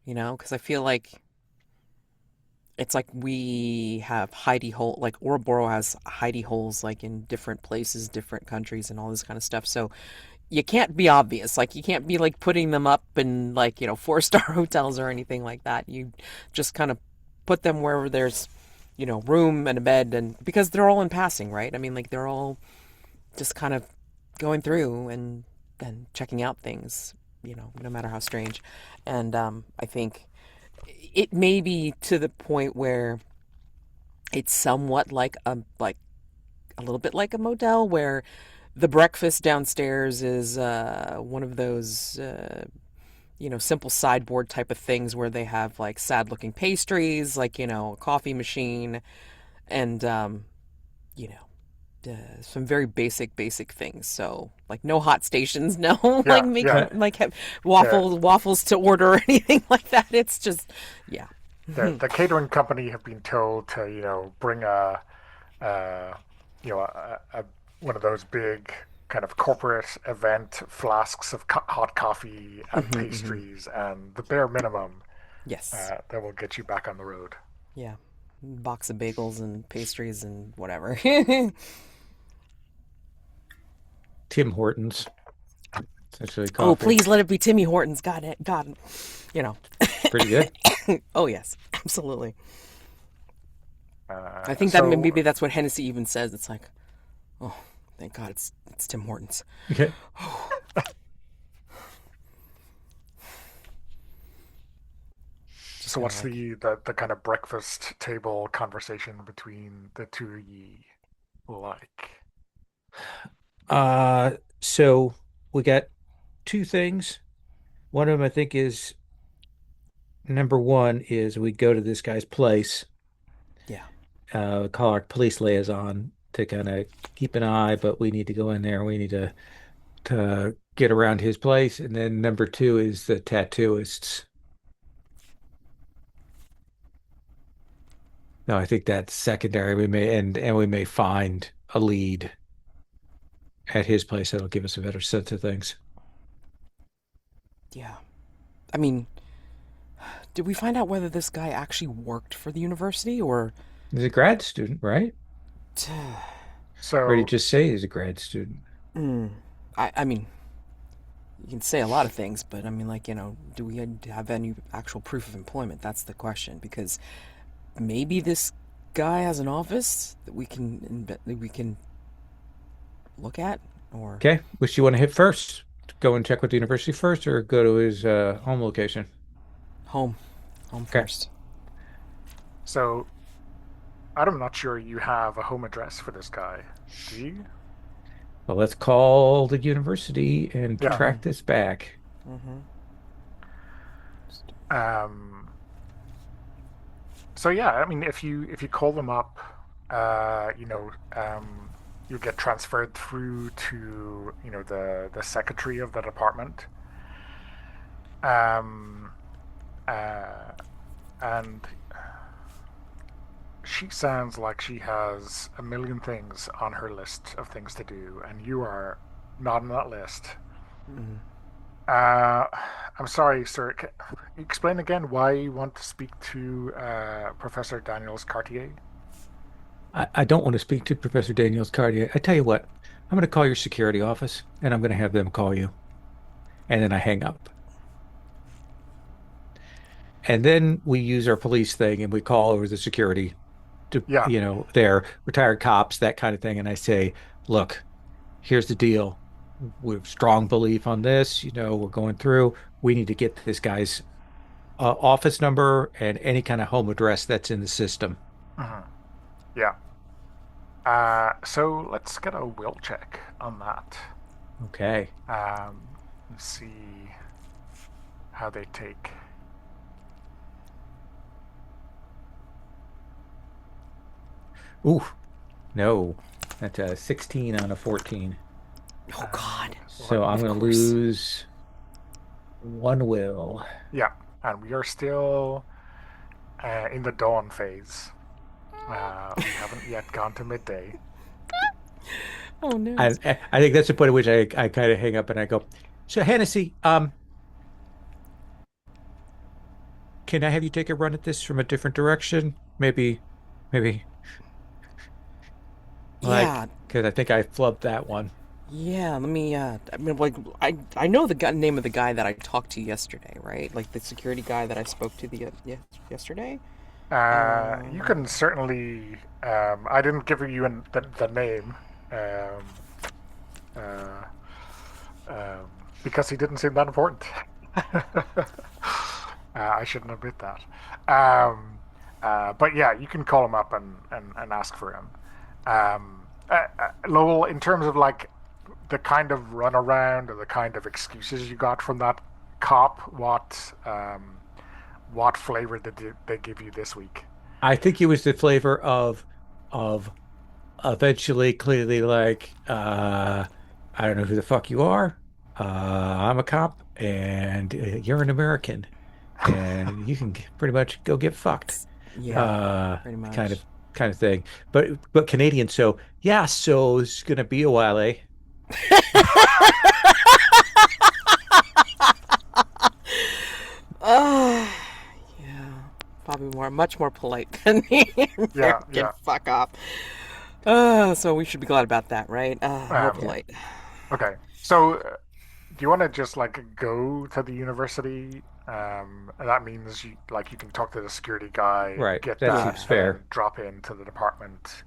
S2: because I feel like it's like we have hidey hole, like Oroboro has hidey holes, like in different places, different countries, and all this kind of stuff. So you can't be obvious. Like you can't be like putting them up in like, 4-star hotels or anything like that. You just kind of put them wherever there's, room and a bed, and because they're all in passing, right? I mean, like they're all just kind of going through and checking out things. no matter how strange. And I think it may be to the point where it's somewhat like a little bit like a motel where the breakfast downstairs is one of those simple sideboard type of things where they have like sad looking pastries, like a coffee machine, and you know some very basic things. So like no hot stations, no like
S1: Yeah, yeah.
S2: making like
S1: The
S2: waffles to order or anything like that. It's just yeah.
S1: the catering company have been told to bring uh, a one of those big kind of corporate event flasks of hot coffee and pastries, and the bare minimum
S2: Yes.
S1: that will get you back on the road.
S2: Yeah. Box of bagels and pastries and whatever.
S3: Tim Hortons, essentially
S2: Oh,
S3: coffee.
S2: please let it be Timmy Hortons. God, God, you know.
S3: Pretty good.
S2: Oh yes, absolutely. I think that
S1: So
S2: maybe that's what Hennessy even says. It's like, oh, thank God, it's Tim Hortons.
S3: Okay.
S2: Just
S1: so
S2: kind of
S1: what's
S2: like,
S1: the kind of breakfast table conversation between the two of ye like?
S3: Uh, so we got two things. One of them I think is number one is we go to this guy's place,
S2: yeah,
S3: call our police liaison to kind of keep an eye, but we need to go in there. We need to get around his place. And then number two is the tattooists. No, I think that's secondary. We may and we may find a lead at his place that'll give us a better sense of things.
S2: yeah. I mean, did we find out whether this guy actually worked for the university or?
S3: He's a grad student, right? Or did he
S1: So
S3: just say he's a grad student?
S2: Mm, I mean, you can say a lot of things, but I mean, like, do we have any actual proof of employment? That's the question, because maybe this guy has an office that we can look at, or
S3: Okay, which do you want to hit first? Go and check with the university first, or go to his home location?
S2: home, home
S3: Okay.
S2: first.
S1: so I'm not sure you have a home address for this guy. Do you?
S3: Well, let's call the university and
S1: Yeah.
S2: Mm-hmm.
S3: track this back.
S2: Mm-hmm.
S1: Um, so yeah, I mean, if you call them up, you get transferred through to the secretary of the department, um, uh, and she sounds like she has a million things on her list of things to do, and you are not on that list.
S2: Mm-hmm.
S1: Uh, I'm sorry, sir. Can you explain again why you want to speak to Professor Daniels Cartier?
S3: I don't want to speak to Professor Daniels Cartier. I tell you what, I'm going to call your security office and I'm going to have them call you. And then I hang up. And then we use our police thing and we call over the security to,
S1: Yeah.
S3: their retired cops, that kind of thing. And I say, look, here's the deal. We have strong belief on this. We're going through. We need to get this guy's office number and any kind of home address that's in the system.
S1: Mhm. Yeah. So let's get a will check on that.
S3: Okay.
S1: Let's see how they take.
S3: Ooh, no. That's a 16 on a 14.
S2: Oh God,
S3: So I'm
S2: of
S3: going to
S2: course.
S3: lose one will.
S1: Yeah, and we are still in the dawn phase. We haven't yet gone to midday.
S2: Oh no.
S3: I think that's the point at which I kind of hang up and I go, so Hennessy, can I have you take a run at this from a different direction? Maybe
S2: Yeah,
S3: because I think I flubbed that one.
S2: yeah. Let me. I mean, like, I know the name of the guy that I talked to yesterday, right? Like the security guy that I spoke to yesterday.
S1: You can certainly. I didn't give you the name. Um, uh, um, because he didn't seem that important. I shouldn't admit that. Um, but yeah, you can call him up and ask for him. Lowell, in terms of like the kind of runaround or the kind of excuses you got from that cop, what flavor did they give you this week?
S3: I think it was the flavor of eventually clearly like I don't know who the fuck you are. I'm a cop and you're an American and you can pretty much go get fucked.
S2: Yeah,
S3: Uh
S2: pretty
S3: kind
S2: much.
S3: of kind of thing. But Canadian, so yeah, so it's gonna be a while, eh?
S2: Uh, yeah, probably much more polite than the
S1: Yeah,
S2: American
S1: yeah.
S2: fuck off. So we should be glad about that, right? More
S1: Um,
S3: Yeah.
S2: polite.
S1: okay. So, do you want to just like go to the university? And that means you can talk to the security guy,
S3: Right.
S1: get
S3: That
S1: that,
S3: seems
S2: Yeah.
S1: and
S3: fair.
S1: then drop into the department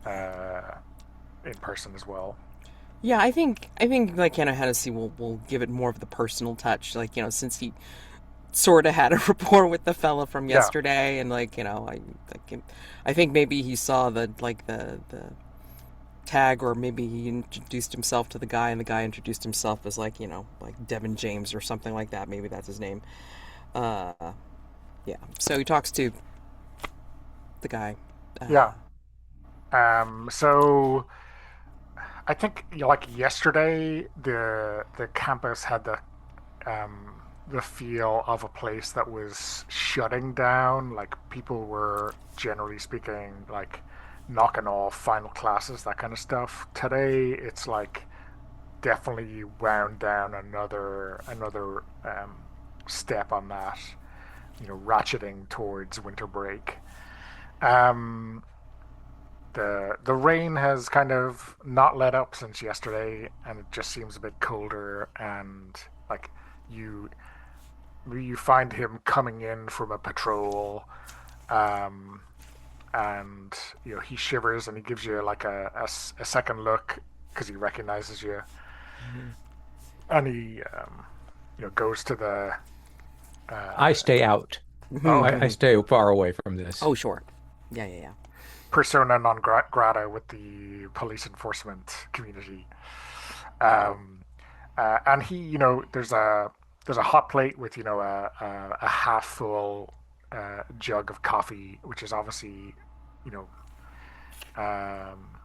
S1: uh, in person as well.
S2: Yeah, I think like Hennessy will give it more of the personal touch, like since he sort of had a rapport with the fella from
S1: Yeah,
S2: yesterday, and I think maybe he saw the tag, or maybe he introduced himself to the guy, and the guy introduced himself as like Devin James or something like that. Maybe that's his name. Uh, yeah. So he talks to the guy.
S1: yeah. So I think like yesterday, the campus had the feel of a place that was shutting down. Like people were generally speaking like knocking off final classes, that kind of stuff. Today, it's like definitely wound down another step on that. Ratcheting towards winter break. Um, the rain has kind of not let up since yesterday, and it just seems a bit colder. And like you you find him coming in from a patrol, um, and he shivers and he gives you like a second look because he recognizes you,
S2: Mhm.
S1: and he goes to the
S3: I
S1: uh,
S3: stay out.
S1: oh, okay,
S3: I stay far away from this.
S2: Oh, sure. Yeah, yeah, yeah.
S1: persona non grata with the police enforcement community. Um, and he, there's a hot plate with a half full jug of coffee, which is obviously you know um,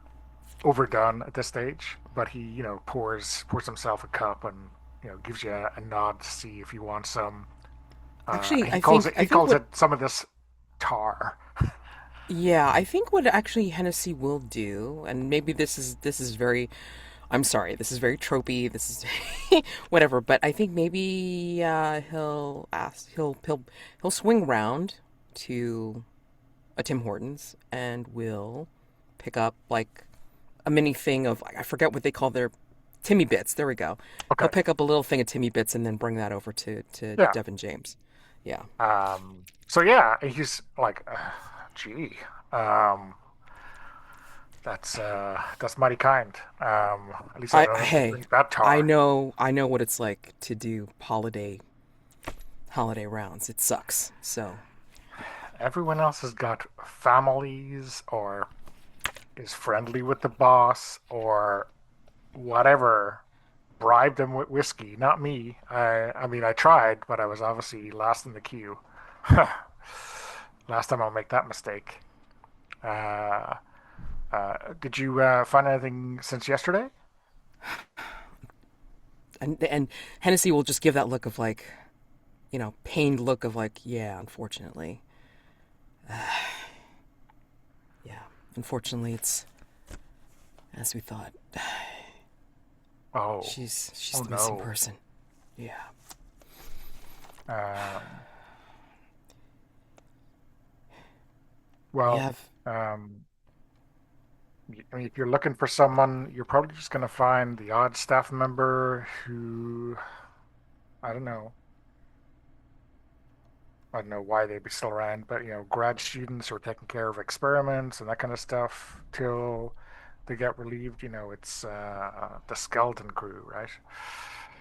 S1: overdone at this stage. But he pours himself a cup and gives you a nod to see if you want some.
S2: Actually,
S1: He
S2: I
S1: calls
S2: think
S1: it
S2: I
S1: he
S2: think
S1: calls
S2: what
S1: it some of this tar.
S2: yeah, I think what actually Hennessy will do, and maybe this is very, I'm sorry, this is very tropey. This is whatever, but I think maybe he'll swing round to a Tim Hortons and will pick up like a mini thing of, I forget what they call their Timmy Bits. There we go. He'll
S1: Okay,
S2: pick up a little thing of Timmy Bits and then bring that over to
S1: yeah.
S2: Devin James. Yeah.
S1: So yeah, he's like, gee, um, that's mighty kind. At least I
S2: I
S1: don't have to
S2: Hey,
S1: drink that
S2: I
S1: tar.
S2: know I know what it's like to do holiday rounds. It sucks. So,
S1: Everyone else has got families or is friendly with the boss or whatever. Bribe them with whiskey, not me. I mean, I tried, but I was obviously last in the queue. Last time I'll make that mistake. Uh, did you find anything since yesterday?
S2: and Hennessy will just give that look of like, pained look of like, yeah, unfortunately. Yeah. Unfortunately, it's as we thought.
S1: Oh,
S2: She's
S1: oh
S2: the missing
S1: no.
S2: person. Yeah.
S1: Um,
S2: We
S1: well,
S2: have
S1: um, I mean, if you're looking for someone, you're probably just going to find the odd staff member who, I don't know, I don't know why they'd be still around, but grad students who are taking care of experiments and that kind of stuff till they get relieved. It's the skeleton crew, right?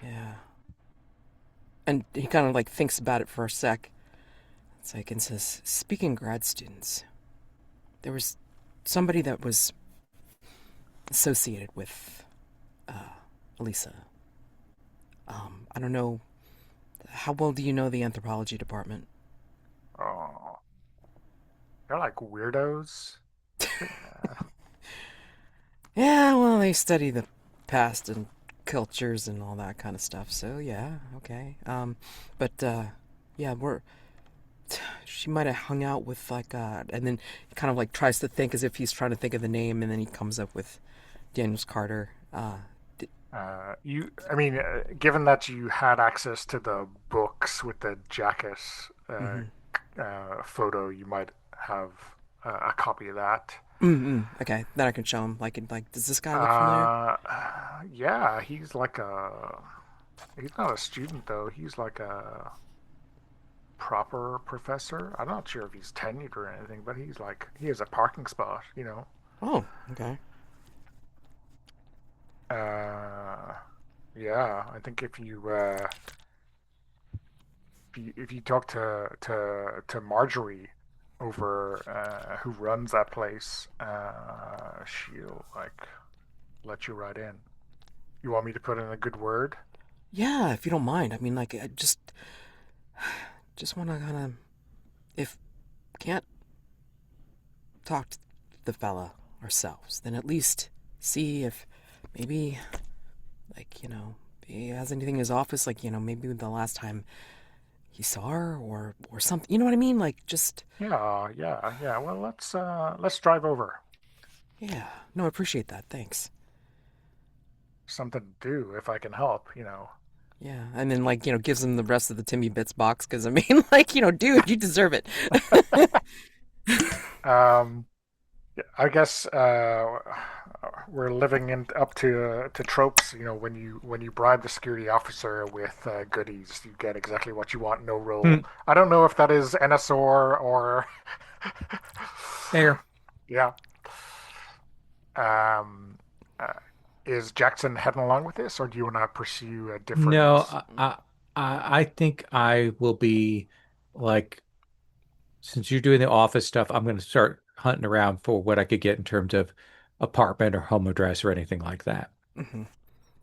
S2: Yeah. And he kind of like thinks about it for a sec. It's like, and says, speaking of grad students, there was somebody that was associated with Elisa. I don't know. How well do you know the anthropology department?
S1: Oh, they're like weirdos. Yeah.
S2: Yeah, well, they study the past and cultures and all that kind of stuff. So yeah, okay. But yeah, she might have hung out with like and then he kind of like tries to think as if he's trying to think of the name, and then he comes up with Daniels Carter.
S1: I mean, given that you had access to the books with the jacket
S2: Mm-hmm.
S1: photo, you might have a copy of that.
S2: Okay, then I can show him. Like, does this guy look familiar?
S1: Uh, yeah, he's not a student though. He's like a proper professor. I'm not sure if he's tenured or anything, but he has a parking spot, you know.
S2: Oh, okay.
S1: Uh, yeah, I think if you talk to Marjorie over who runs that place, she'll like let you right in. You want me to put in a good word?
S2: Yeah, if you don't mind. I mean, like, I just want to kind of, if can't talk to the fella ourselves, then at least see if maybe, like, he has anything in his office, like, maybe the last time he saw her or something. You know what I mean? Like, just
S1: Yeah. Well, let's drive over.
S2: yeah. No, I appreciate that. Thanks.
S1: Something to do if I can help, you know.
S2: Yeah, and then like gives him the rest of the Timmy Bits box because I mean, like dude, you deserve it.
S1: Um, I guess we're living in up to tropes. You know, when you bribe the security officer with goodies, you get exactly what you want. No roll.
S3: Hmm.
S1: I don't know if that is NSR or
S3: Fair.
S1: yeah. Um, uh, is Jackson heading along with this, or do you want to pursue a
S3: No,
S1: different?
S3: I think I will be like, since you're doing the office stuff, I'm going to start hunting around for what I could get in terms of apartment or home address or anything like that.
S2: Hmm.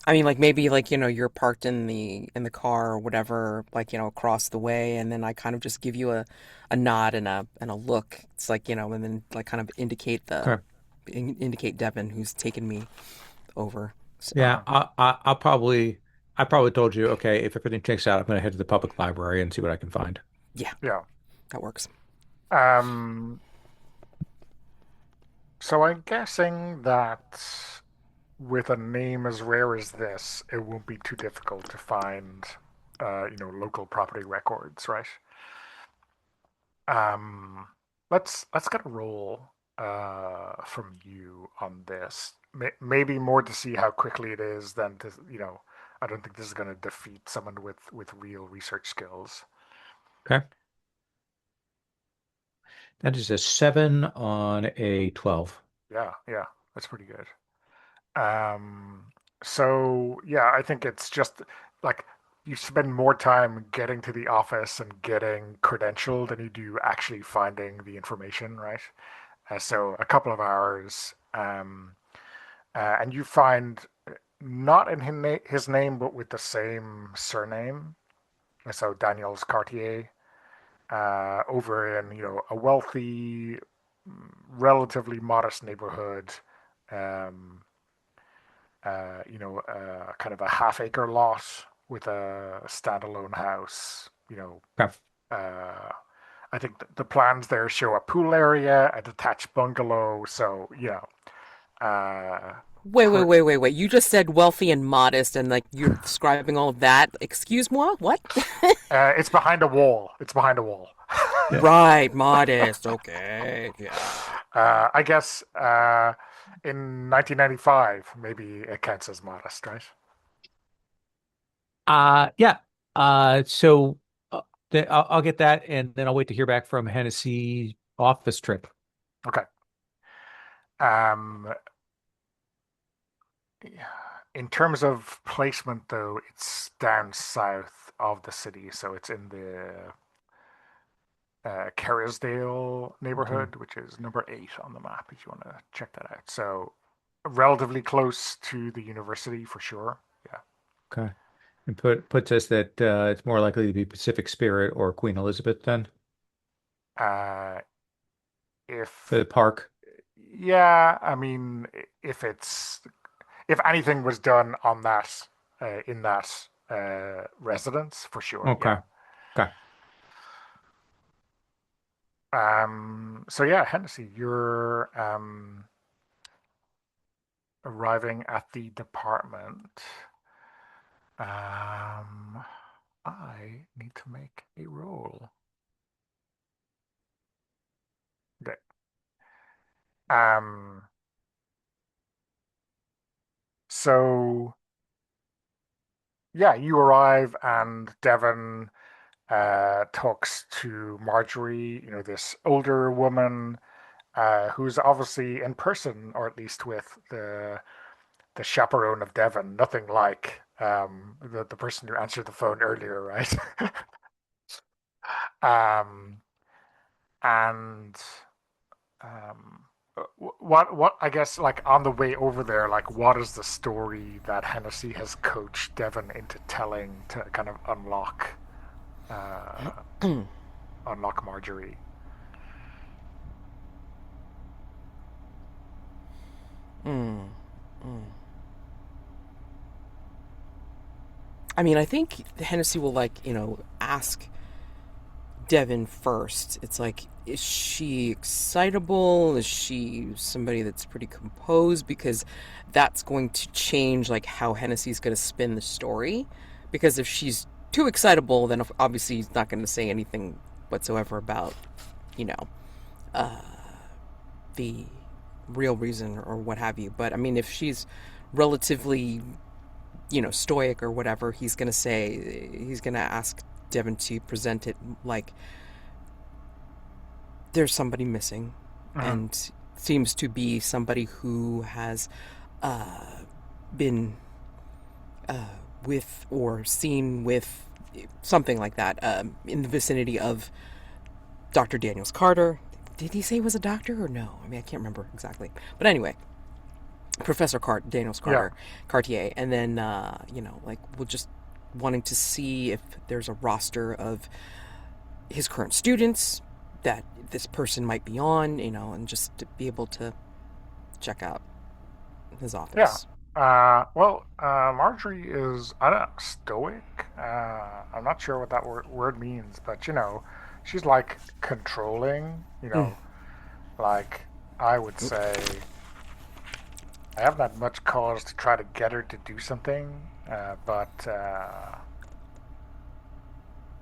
S2: I mean, like maybe like you're parked in the car or whatever, like across the way, and then I kind of just give you a nod and a look. It's like and then like kind of
S3: Okay.
S2: indicate Devin who's taken me over.
S3: Yeah, I probably told you, okay, if everything checks out, I'm going to head to the public library and see what I can find.
S2: Yeah,
S1: Yeah.
S2: that works.
S1: Um, so I'm guessing that with a name as rare as this, it won't be too difficult to find, local property records, right? Um, let's get a roll from you on this. Maybe more to see how quickly it is than to, you know. I don't think this is going to defeat someone with real research skills.
S3: Okay. That is a 7 on a 12.
S1: Yeah, that's pretty good. Um, so yeah, I think it's just like you spend more time getting to the office and getting credentialed than you do actually finding the information, right? So a couple of hours, and you find not in his name, but with the same surname. So Daniel's Cartier, over in a wealthy, relatively modest neighborhood. Um, kind of a half-acre lot with a standalone house.
S3: Okay.
S1: Uh, I think the plans there show a pool area, a detached bungalow. So uh,
S2: Wait. You just said wealthy and modest, and like you're describing all of that. Excuse moi, what?
S1: it's behind a wall. It's behind a wall.
S3: Yeah.
S2: Right, modest. Okay, yeah.
S1: I guess in 1995, maybe it counts as modest, right?
S3: Yeah. So I'll get that, and then I'll wait to hear back from Hennessy office trip.
S1: Okay. Um, In terms of placement, though, it's down south of the city, so it's in the Kerrisdale
S3: Okay.
S1: neighborhood, which is number 8 on the map if you want to check that out. So relatively close to the university for sure. Yeah.
S3: Okay. And puts us that it's more likely to be Pacific Spirit or Queen Elizabeth then
S1: Uh,
S3: for
S1: if
S3: the park.
S1: yeah, I mean, if anything was done on that in that residence for sure.
S3: Okay.
S1: Yeah.
S3: Okay.
S1: So yeah, Hennessy, you're arriving at the department. Um, I need to make a roll. Okay. Um, so yeah, you arrive and Devon talks to Marjorie, this older woman who's obviously in person, or at least with the chaperone of Devon, nothing like the person who answered the phone earlier, right? um, and um, what I guess like on the way over there, like what is the story that Hennessy has coached Devon into telling to kind of uh, unlock Marjorie?
S2: Mm, mm. I mean, I think Hennessy will ask Devin first. It's like, is she excitable? Is she somebody that's pretty composed? Because that's going to change like how Hennessy's going to spin the story. Because if she's too excitable, then obviously he's not going to say anything whatsoever about, you know, uh, the real reason or what have you. But I mean, if she's relatively, stoic or whatever, he's going to ask Devin to present it like there's somebody missing
S1: Mm-hmm.
S2: and seems to be somebody who has uh, been with or seen with something like that in the vicinity of Dr. Daniels Carter. Did he say he was a doctor or no? I mean, I can't remember exactly. But anyway, Professor Daniels
S1: Yeah.
S2: Cartier. And then, like, we're just wanting to see if there's a roster of his current students that this person might be on, and just to be able to check out his
S1: Yeah.
S2: office.
S1: Marjorie is, I don't know, stoic. I'm not sure what that word means, but she's like controlling.
S2: Mm.
S1: Like I would say, I haven't had much cause to try to get her to do something, but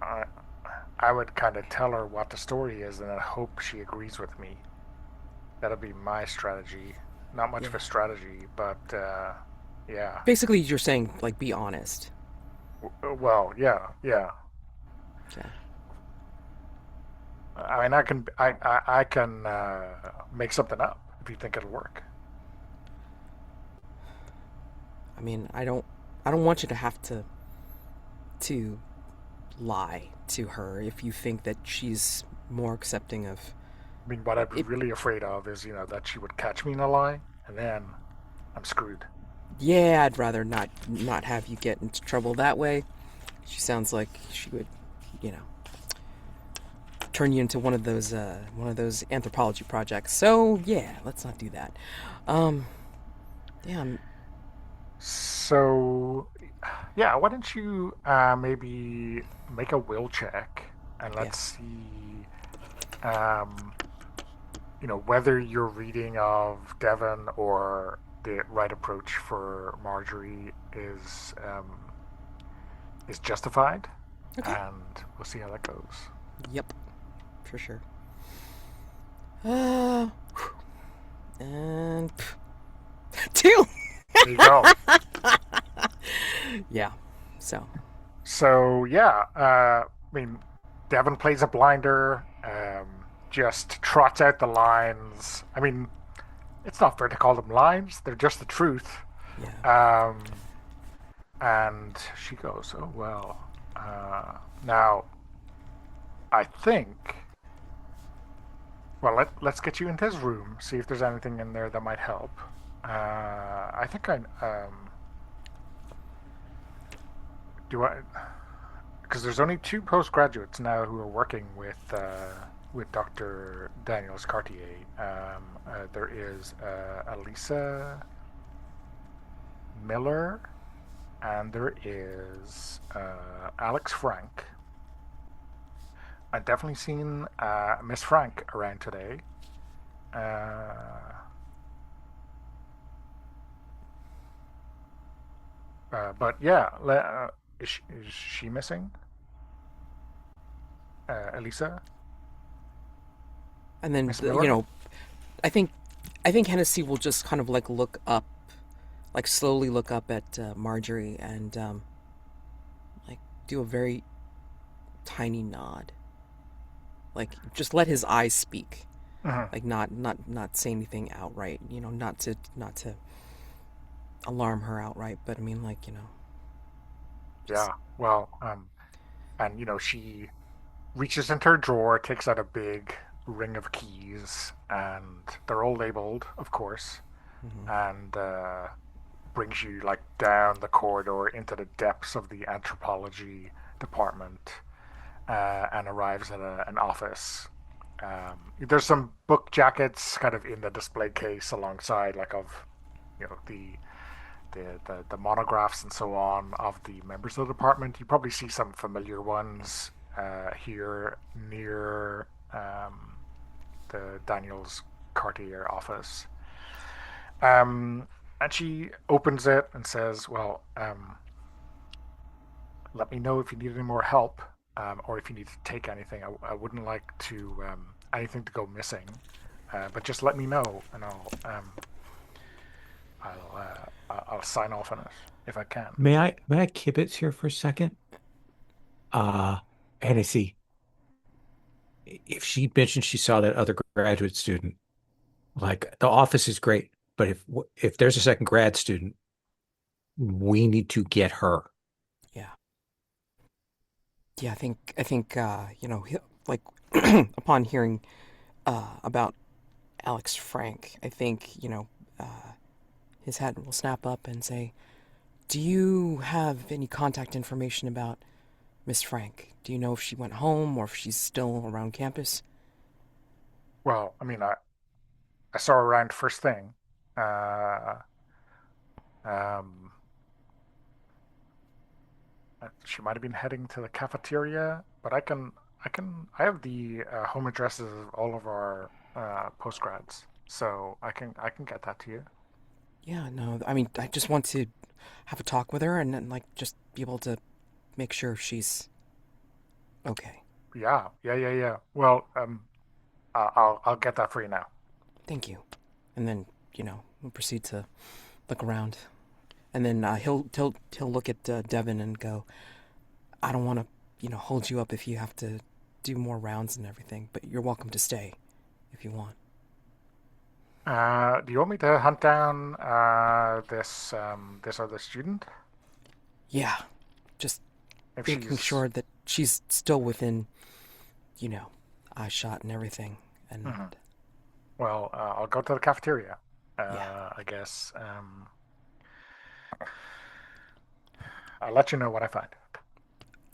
S1: I, I would kind of tell her what the story is, and I hope she agrees with me. That'll be my strategy. Not much
S2: Yeah.
S1: of a strategy, but yeah.
S2: Basically, you're saying, like, be honest.
S1: Well, yeah, yeah.
S2: Okay.
S1: I mean, I can make something up if you think it'll work.
S2: I mean, I don't want you to have to lie to her if you think that she's more accepting of
S1: I mean, what I'd be
S2: it.
S1: really afraid of is, that she would catch me in a lie, and then I'm screwed.
S2: Yeah, I'd rather not have you get into trouble that way. She sounds like she would, you know, turn you into one of those anthropology projects. So yeah, let's not do that. Um, yeah,
S1: So, yeah, why don't you maybe make a will check, and
S2: yeah.
S1: let's see, um, whether your reading of Devon or the right approach for Marjorie is justified,
S2: Okay.
S1: and we'll see how that goes.
S2: Yep, for sure. Uh, and two.
S1: There you go.
S2: Yeah. So.
S1: So yeah, I mean, Devon plays a blinder, just trots out the lines. I mean, it's not fair to call them lines; they're just the truth.
S2: Yeah.
S1: Um, And she goes, "Oh well. Now I think. Well, let's get you into his room. See if there's anything in there that might help. I think I do I because there's only two postgraduates now who are working with Dr. Daniels Cartier. There is Elisa Miller, and there is Alex Frank. I've definitely seen Miss Frank around today. Uh, but yeah, is she missing? Elisa?
S2: And then
S1: Miss Miller?
S2: I think I think Hennessy will just kind of like look up, like slowly look up at Marjorie and like do a very tiny nod, like just let his eyes speak,
S1: Mhm.
S2: like not say anything outright, not to alarm her outright, but I mean like just
S1: Yeah. Well, and she reaches into her drawer, takes out a big ring of keys, and they're all labeled, of course,
S2: mhm.
S1: and brings you like down the corridor into the depths of the anthropology department, and arrives at an office. There's some book jackets kind of in the display case alongside, like of the monographs and so on of the members of the department. You probably see some familiar ones here near the Daniels Cartier office. And she opens it and says, "Well, let me know if you need any more help, or if you need to take anything. I wouldn't like to anything to go missing, but just let me know, and I'll sign off on it if I can."
S3: May I kibitz here for a second? Uh, Hennessy, if she mentioned she saw that other graduate student, like the office is great, but if there's a second grad student, we need to get her.
S2: Yeah, yeah. I think like upon hearing about Alex Frank, I think his head will snap up and say, "Do you have any contact information about Miss Frank? Do you know if she went home or if she's still around campus?"
S1: Well, I mean, I saw her around first thing. Uh, um, she might have been heading to the cafeteria, but I have the home addresses of all of our postgrads, so I can get that to you.
S2: Yeah, no, I mean, I just want to have a talk with her and then, like, just be able to make sure she's okay.
S1: Yeah, yeah, yeah, yeah. Well, I'll get that for you now.
S2: Thank you. And then, we'll proceed to look around. And then he'll look at Devin and go, "I don't want to, hold you up if you have to do more rounds and everything, but you're welcome to stay if you want."
S1: Do you want me to hunt down this other student
S2: Yeah, just
S1: if
S2: making
S1: she's?
S2: sure that she's still within, you know, eye shot and everything. And
S1: Mhm. Well, I'll go to the cafeteria.
S2: yeah,
S1: I guess. I'll let you know what I find.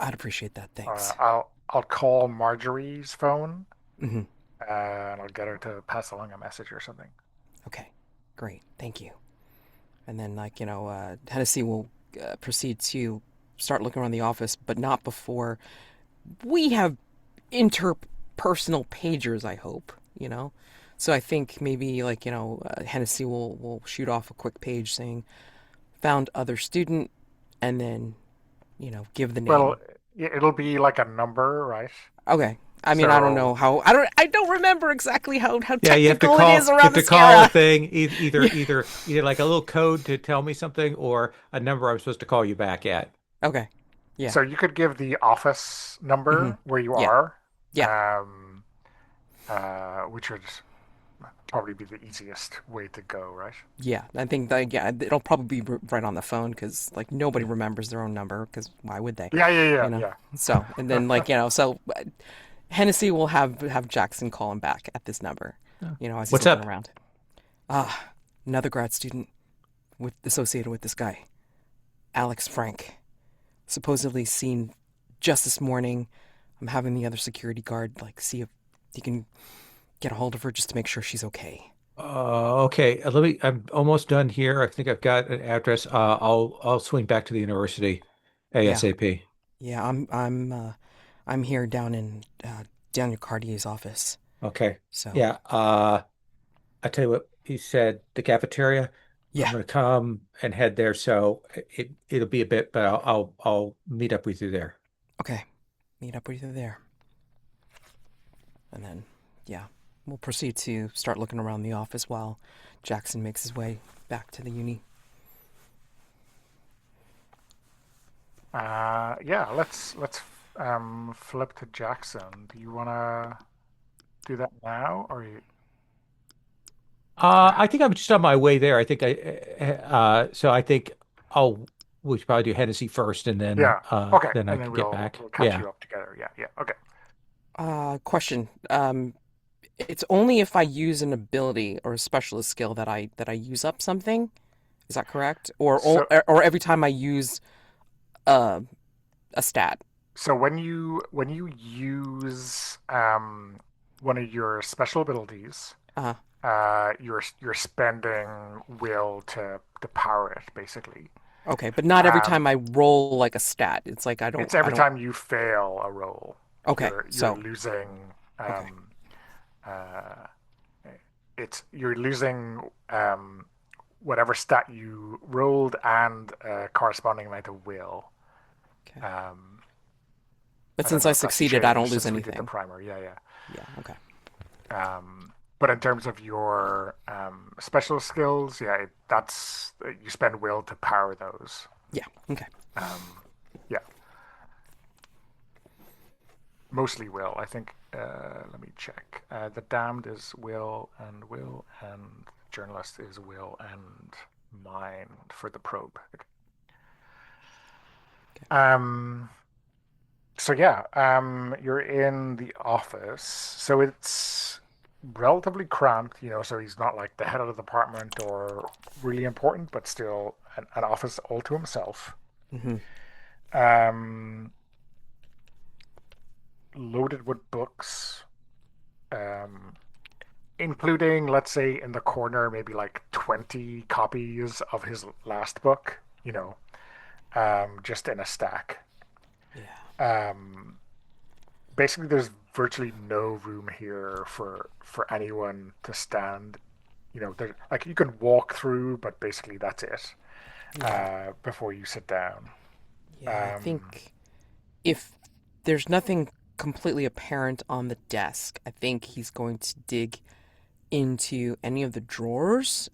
S2: I'd appreciate that. Thanks.
S1: I'll call Marjorie's phone,
S2: Hmm.
S1: and I'll get her to pass along a message or something.
S2: Okay, great. Thank you. And then, like, Hennessy will proceed to start looking around the office, but not before we have interpersonal pagers, I hope, So I think maybe, like, Hennessy will shoot off a quick page saying, "Found other student," and then, give the
S1: Well,
S2: name.
S1: it'll be like a number, right?
S2: Okay. I mean, I don't know
S1: So
S2: how, I don't remember exactly how
S3: Yeah,
S2: technical it is
S3: you
S2: around
S3: have to
S2: this
S3: call a
S2: era.
S3: thing,
S2: Yeah.
S3: either like a little code to tell me something or a number I'm supposed to call you back at.
S2: Okay. Yeah.
S1: so you could give the office
S2: Hmm.
S1: number where you
S2: Yeah.
S1: are,
S2: Yeah.
S1: which would probably be the easiest way to go, right?
S2: Yeah, I think that, yeah, it'll probably be right on the phone because like nobody
S1: Yeah.
S2: remembers their own number because why would they?
S1: Yeah, yeah,
S2: You know.
S1: yeah,
S2: So and then like so Hennessy will have Jackson call him back at this number,
S3: Yeah.
S2: as he's
S3: What's
S2: looking
S3: up?
S2: around. Another grad student with associated with this guy, Alex Frank, supposedly seen just this morning. I'm having the other security guard like see if he can get a hold of her just to make sure she's okay.
S3: Okay. Let me. I'm almost done here. I think I've got an address. I'll swing back to the university
S2: Yeah,
S3: ASAP.
S2: yeah. I'm here down in Daniel Cartier's office.
S3: Okay.
S2: So
S3: Yeah. I tell you what. He said the cafeteria. I'm
S2: yeah,
S3: gonna come and head there. So it'll be a bit, but I'll meet up with you there.
S2: okay. Meet up with you there, and then yeah, we'll proceed to start looking around the office while Jackson makes his way back to the uni.
S1: Yeah. Let's flip to Jackson. Do you want to do that now, or you?
S3: I think I'm just on my way there. I think so I think I'll we should probably do Hennessy first and
S1: Yeah. Okay,
S3: then I
S1: and then
S3: can get
S1: we'll
S3: back.
S1: we'll catch
S3: Yeah.
S1: you up together. Yeah, yeah. Okay.
S2: Question. It's only if I use an ability or a specialist skill that I use up something. Is that correct?
S1: So
S2: Or every time I use uh, a stat.
S1: so when you use one of your special abilities,
S2: Uh,
S1: you're spending will to power it basically.
S2: okay, but not every time
S1: Um,
S2: I roll like a stat. It's like
S1: it's
S2: I
S1: every
S2: don't.
S1: time you fail a roll,
S2: Okay,
S1: you're
S2: so
S1: losing
S2: okay,
S1: uh, you're losing whatever stat you rolled and a corresponding amount of will.
S2: okay.
S1: Um,
S2: But
S1: I don't
S2: since
S1: know
S2: I
S1: if that's
S2: succeeded, I don't
S1: changed
S2: lose
S1: since we did the
S2: anything.
S1: primer. Yeah, yeah.
S2: Yeah. Okay.
S1: But in terms of your special skills, yeah, that's you spend will to power those.
S2: Yeah. Okay.
S1: Um, yeah, mostly will. I think. Let me check. The damned is will, and journalist is will and mind for the probe.
S2: Okay.
S1: Um, so yeah, you're in the office. So it's relatively cramped, so he's not like the head of the department or really important, but still an office all to himself.
S2: Mm-hmm.
S1: Um, loaded with books, um, including, let's say, in the corner, maybe like 20 copies of his last book, just in a stack.
S2: Yeah.
S1: Um, basically there's virtually no room here for anyone to stand. There like you can walk through, but basically that's it.
S2: Yeah.
S1: Before you sit down.
S2: Yeah. I
S1: Um,
S2: think if there's nothing completely apparent on the desk, I think he's going to dig into any of the drawers.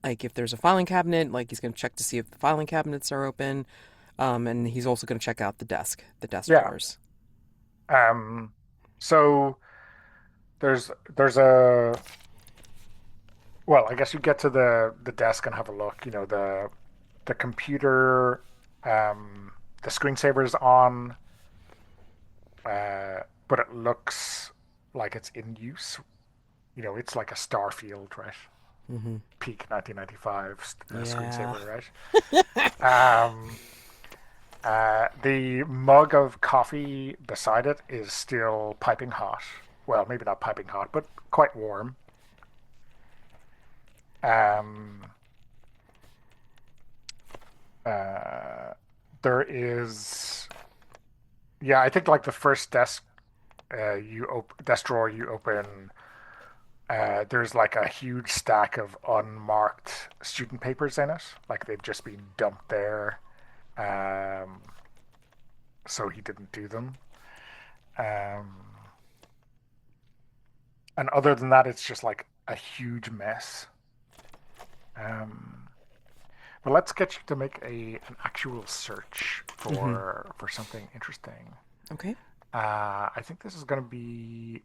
S2: Like if there's a filing cabinet, like he's going to check to see if the filing cabinets are open. And he's also going to check out the desk
S1: yeah.
S2: drawers.
S1: Um, so there's a well, I guess you get to the desk and have a look. The computer, um, the screensaver's on, but it looks like it's in use. It's like a Starfield, right?
S2: Mm-hmm.
S1: Peak 1995
S2: Yeah.
S1: screensaver, right? The mug of coffee beside it is still piping hot. Well, maybe not piping hot, but quite warm. Um, uh, there is, yeah, I think like the first desk drawer you open, there's like a huge stack of unmarked student papers in it. Like they've just been dumped there. Um, so he didn't do them. Um, and other than that, it's just like a huge mess. Um, but let's get you to make an actual search
S2: Mm-hmm.
S1: for something interesting.
S2: Okay.
S1: I think this is going to be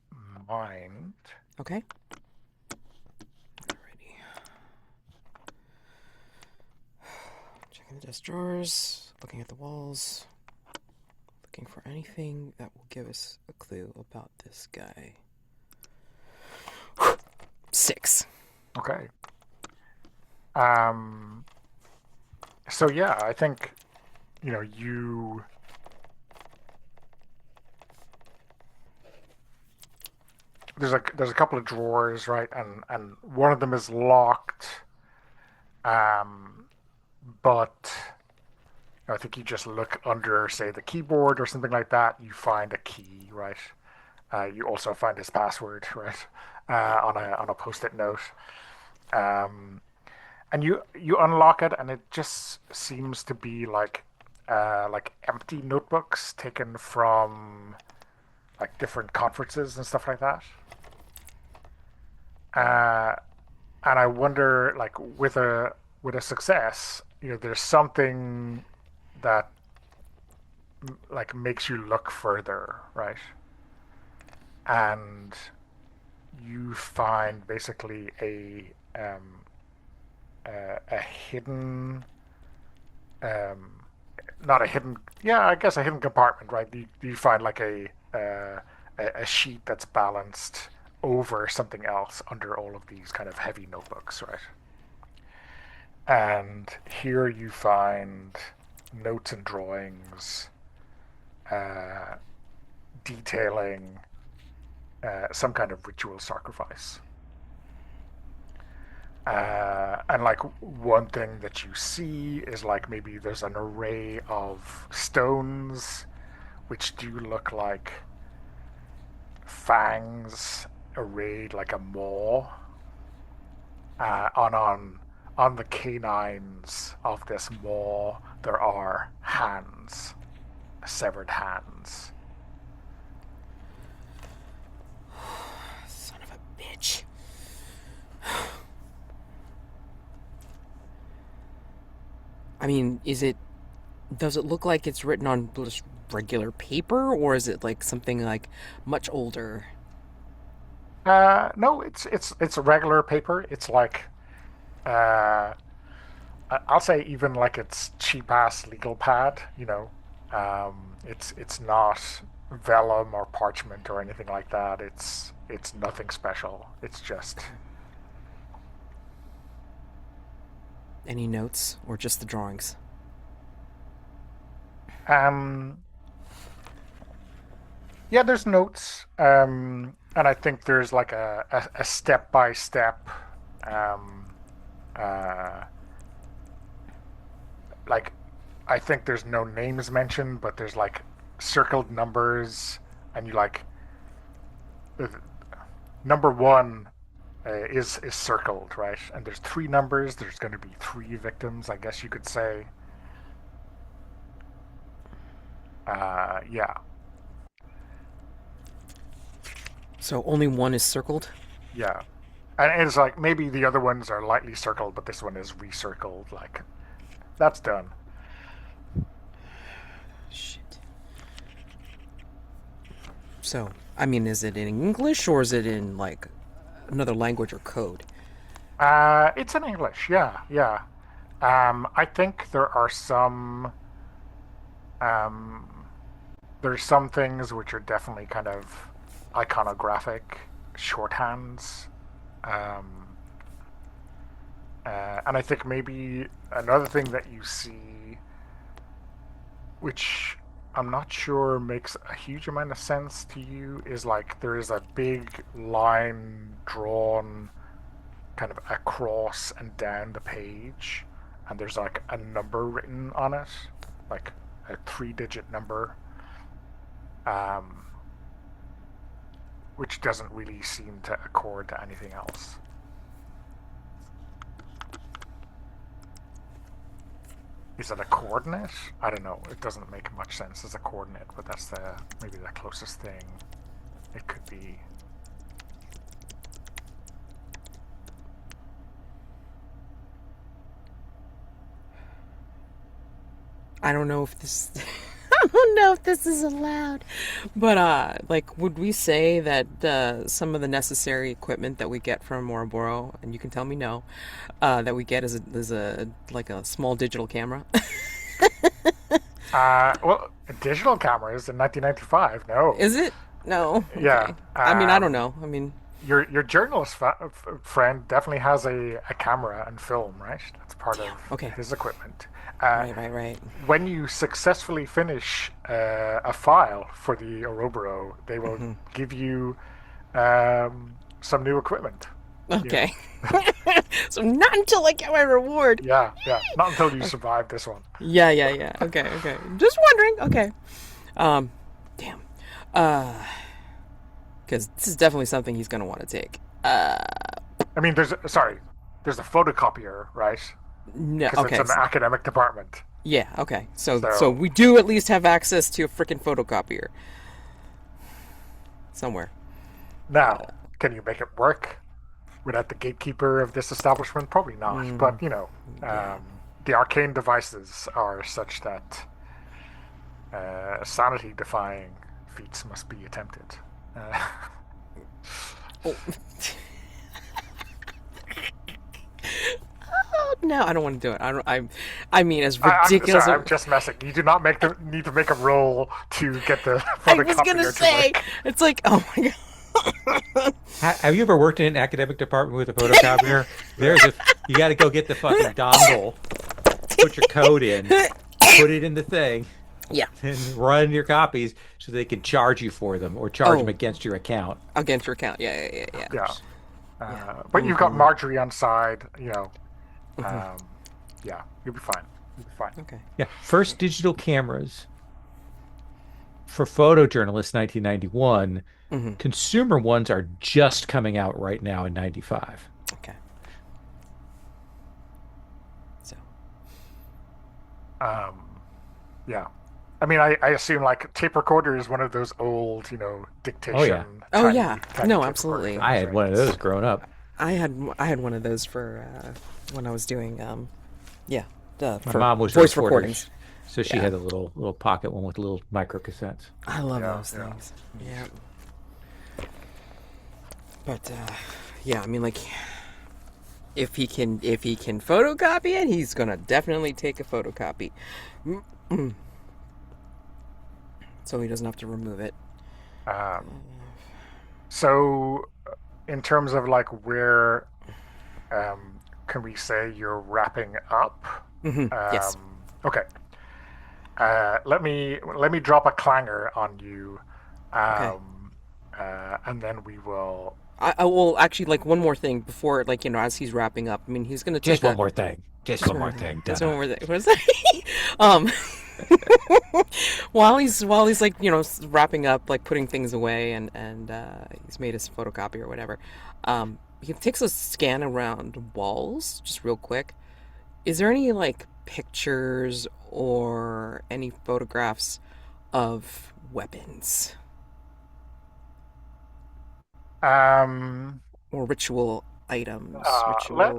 S1: mind.
S2: Okay. Checking the desk drawers, looking at the walls, looking for anything that will give us a clue about this guy. 6.
S1: Okay. So yeah, I think you there's a couple of drawers, right, and one of them is locked. Um, but I think you just look under, say, the keyboard or something like that. You find a key, right? You also find his password, right, on a post-it note. Um, and you unlock it, and it just seems to be like empty notebooks taken from like different conferences and stuff like that. Uh, and I wonder, like, with a success, there's something that like makes you look further, right? And you find basically a hidden um, not a hidden, yeah, I guess a hidden compartment, right? You find like a sheet that's balanced over something else under all of these kind of heavy notebooks, right? And here you find notes and drawings uh, detailing some kind of ritual sacrifice. And like one thing that you see is like maybe there's an array of stones which do look like fangs arrayed like a maw. On the canines of this maw there are hands, severed hands.
S2: Son of a bitch. I mean, does it look like it's written on just regular paper, or is it like something like much older?
S1: No, it's regular paper. It's like uh, I'll say even like it's cheap ass legal pad. It's not vellum or parchment or anything like that. It's nothing special. It's just
S2: Any notes, or just the drawings?
S1: um yeah. There's notes, and I think there's like a step by step um uh like I think there's no names mentioned, but there's like circled numbers, and you like number one is circled, right? And there's three numbers. There's going to be three victims, I guess you could say. Yeah,
S2: So only one is circled?
S1: yeah. And it's like maybe the other ones are lightly circled, but this one is recircled. Like that's done.
S2: Shit. So, I mean, is it in English, or is it in like another language or code?
S1: It's in English. Yeah, yeah. I think um, there's some things which are definitely kind of iconographic shorthands. Um, and I think maybe another thing that you see, which I'm not sure makes a huge amount of sense to you, is like there is a big line drawn kind of across and down the page, and there's like a number written on it, like a three-digit number, um, which doesn't really seem to accord to anything else. Is it a coordinate? I don't know. It doesn't make much sense as a coordinate, but that's maybe the closest thing it could be.
S2: I don't know if this. don't know if this is allowed, but like, would we say that some of the necessary equipment that we get from Oroboro, and you can tell me no, that we get is a like a small digital camera?
S1: Well, digital cameras in 1995. No.
S2: Is it? No.
S1: Yeah.
S2: Okay. I mean, I don't know. I mean,
S1: Your journalist friend definitely has a camera and film, right? That's part of
S2: okay.
S1: his equipment.
S2: Right.
S1: When you successfully finish a file for the Oroboro, they will give you some new equipment. You know.
S2: Okay. So not until I get my reward.
S1: Yeah. Not until you survive this one.
S2: Yeah. Okay. Just wondering. Okay. Damn. Because this is definitely something he's gonna want to take.
S1: I mean, there's a photocopier, right?
S2: No.
S1: Because
S2: Okay.
S1: it's an academic department.
S2: Yeah. Okay. So
S1: So
S2: we do at least have access to a freaking photocopier somewhere.
S1: now, can you make it work without the gatekeeper of this establishment? Probably not. But
S2: Yeah.
S1: the arcane devices are such that sanity-defying feats must be attempted.
S2: Oh. Oh, no, I don't want to do it. I mean, as ridiculous.
S1: I'm just messing. You do not need to make a roll to get the
S2: I
S1: photocopier
S2: was gonna say,
S1: work.
S2: it's like, oh my god.
S3: Have you ever worked in an academic department with a photocopier? You got to go get the fucking dongle, put your code in, put it in the thing,
S2: Yeah,
S3: and run your copies so they can charge you for them or charge them against your account.
S2: against your account. Yeah.
S1: Yeah. But you've got Marjorie on side. Yeah, you'll be fine.
S2: Okay.
S3: Yeah, first digital cameras for photojournalists, 1991. Consumer ones are just coming out right now in 95.
S2: Okay. So.
S1: Yeah. I mean, I assume like tape recorder is one of those old, dictation.
S3: Oh, yeah.
S1: tiny
S2: No,
S1: tape
S2: absolutely.
S1: recorders,
S3: I had
S1: right?
S3: one of those growing up.
S2: I had one of those for when I was doing
S3: My
S2: for
S3: mom was
S2: voice
S3: a reporter,
S2: recordings.
S3: so she had a little pocket one with little micro cassettes.
S2: I love
S1: Yeah,
S2: those
S1: yeah.
S2: things. Yeah. But yeah, I mean, like, if he can photocopy it, he's gonna definitely take a photocopy. So he doesn't have to remove it.
S1: So, in terms of like where, can we say you're wrapping up?
S2: Yes.
S1: Okay. Let me drop a clanger on you,
S2: Okay.
S1: and then we will.
S2: I will actually, like, one more thing before, like, as he's wrapping up. I mean, he's gonna take
S3: Just one more thing. Just one more thing.
S2: Just
S3: Donna.
S2: one more thing. What is that? While he's like, wrapping up, like, putting things away, and he's made his photocopy or whatever. He takes a scan around walls just real quick. Is there any, like, pictures or any photographs of weapons
S1: Um,
S2: or ritual items?
S1: let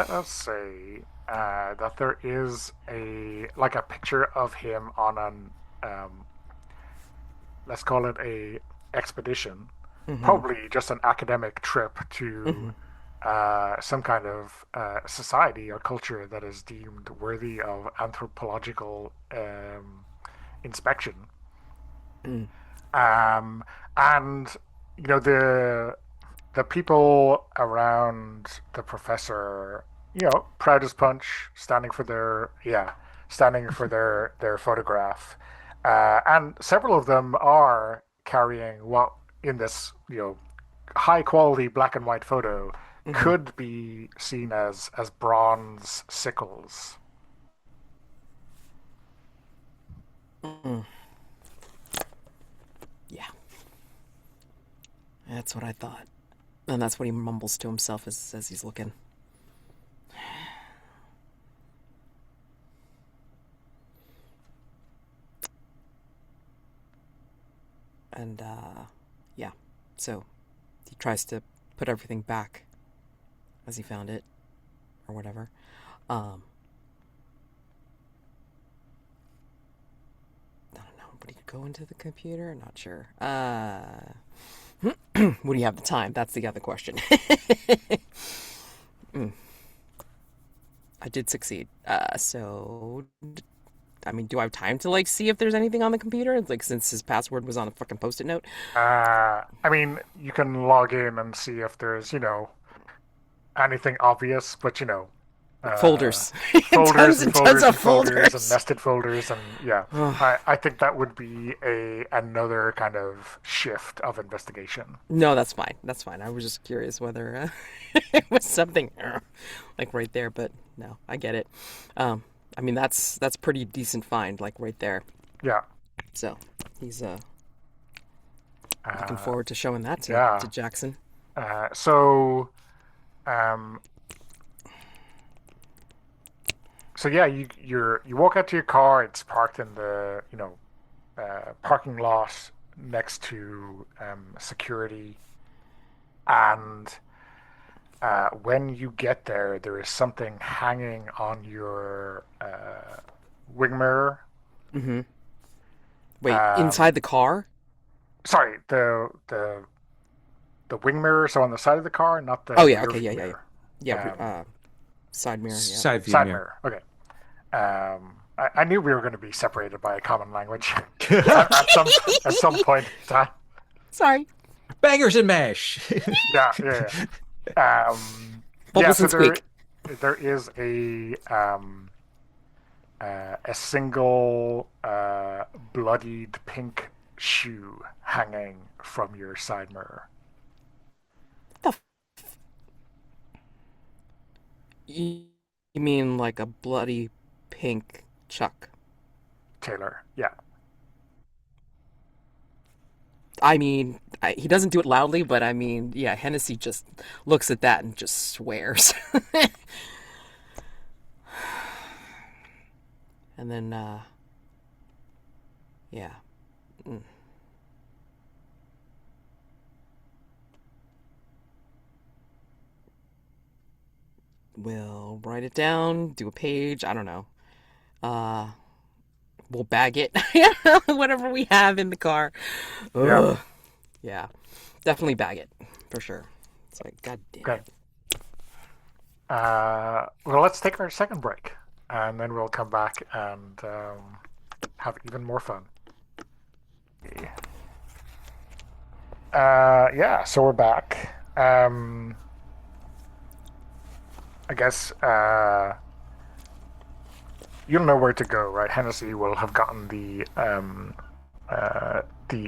S1: us say that there is a picture of him on an let's call it a expedition, probably just an academic trip to some kind of society or culture that is deemed worthy of anthropological inspection. And the people around the professor, proud as punch, standing for their photograph, and several of them are carrying what in this high quality black and white photo could be seen as bronze sickles.
S2: Yeah. That's what I thought. And that's what he mumbles to himself as he's looking. And, yeah. So, he tries to put everything back as he found it, or whatever. go into the computer? Not sure. When do you have the time? That's the other question. I did succeed. So, I mean, do I have time to like see if there's anything on the computer? Like, since his password was on a fucking post-it note.
S1: I mean, you can log in and see if there's, anything obvious, but uh,
S2: Folders.
S1: folders
S2: Tons
S1: and
S2: and tons
S1: folders and
S2: of
S1: folders and
S2: folders.
S1: nested folders and yeah, I think that would be a another kind of shift of investigation.
S2: No, that's fine. That's fine. I was just curious whether it was something like right there, but no, I get it. I mean, that's pretty decent find, like right there.
S1: Yeah,
S2: So he's looking
S1: uh,
S2: forward to showing that to
S1: yeah.
S2: Jackson.
S1: So, um, so yeah, you walk out to your car. It's parked in the parking lot next to security, and when you get there, there is something hanging on your wing mirror.
S2: Mm-hmm. Wait,
S1: Um,
S2: inside the car?
S1: sorry, the wing mirror, so on the side of the car, not the
S2: Oh yeah.
S1: rear
S2: Okay.
S1: view
S2: Yeah. Yeah. Yeah.
S1: mirror.
S2: Yeah.
S1: Um,
S2: Side mirror. Yeah.
S3: Side view
S1: side
S3: mirror.
S1: mirror. Okay. I knew we were going to be separated by a common language at some point in time.
S2: Sorry.
S3: Bangers and mash.
S1: Yeah, yeah, yeah. Yeah.
S2: Bubbles
S1: So
S2: and squeak.
S1: there is a single bloodied pink shoe hanging from your side mirror.
S2: The you mean like a bloody pink chuck?
S1: Taylor. Yeah.
S2: I mean, he doesn't do it loudly, but I mean, yeah, Hennessy just looks at that and just swears. And then, yeah. Mm. We'll write it down, do a page, I don't know. Uh, we'll bag it. Whatever we have in the car.
S1: Yeah.
S2: Ugh. Yeah, definitely bag it, for sure. It's like, god damn
S1: Okay.
S2: it.
S1: Well, let's take our second break, and then we'll come back and have even more fun. Yeah. So we're back. I guess you'll know where to go, right? Hennessy will have gotten the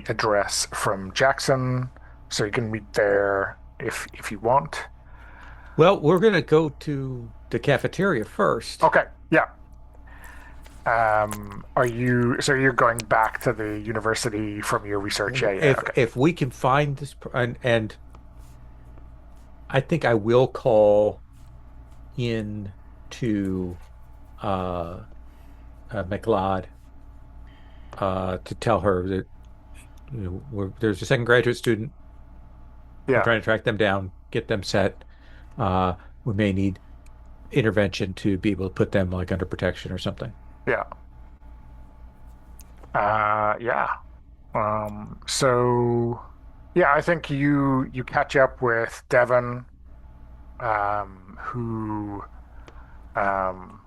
S1: address from Jackson, so you can meet there if you want.
S3: Well, we're going to go to the cafeteria first.
S1: Okay, yeah. Are you so you're going back to the university from your research? Yeah, yeah.
S3: If
S1: Okay,
S3: if we can find this, and I think I will call in to uh, McLeod to tell her that there's a second graduate student. We're
S1: yeah,
S3: trying to track them down, get them set. We may need intervention to be able to put them like under protection or something.
S1: yeah, yeah. So yeah, I think you catch up with Devon, who um,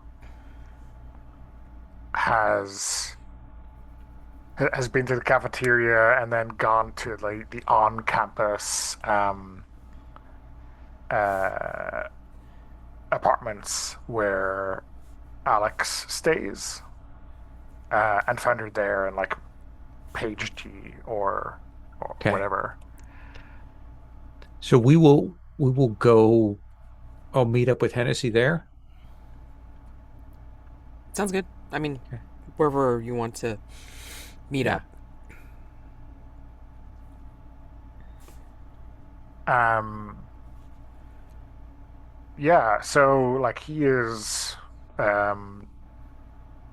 S1: has has been to the cafeteria and then gone to like the on-campus uh, apartments where Alex stays, and found her there and like paged you or
S3: Okay.
S1: whatever.
S3: So we will go. I'll meet up with Hennessy there.
S2: Sounds good. I mean,
S3: Okay.
S2: wherever you want to meet
S3: Yeah.
S2: up.
S1: Um, yeah, so like he is, um,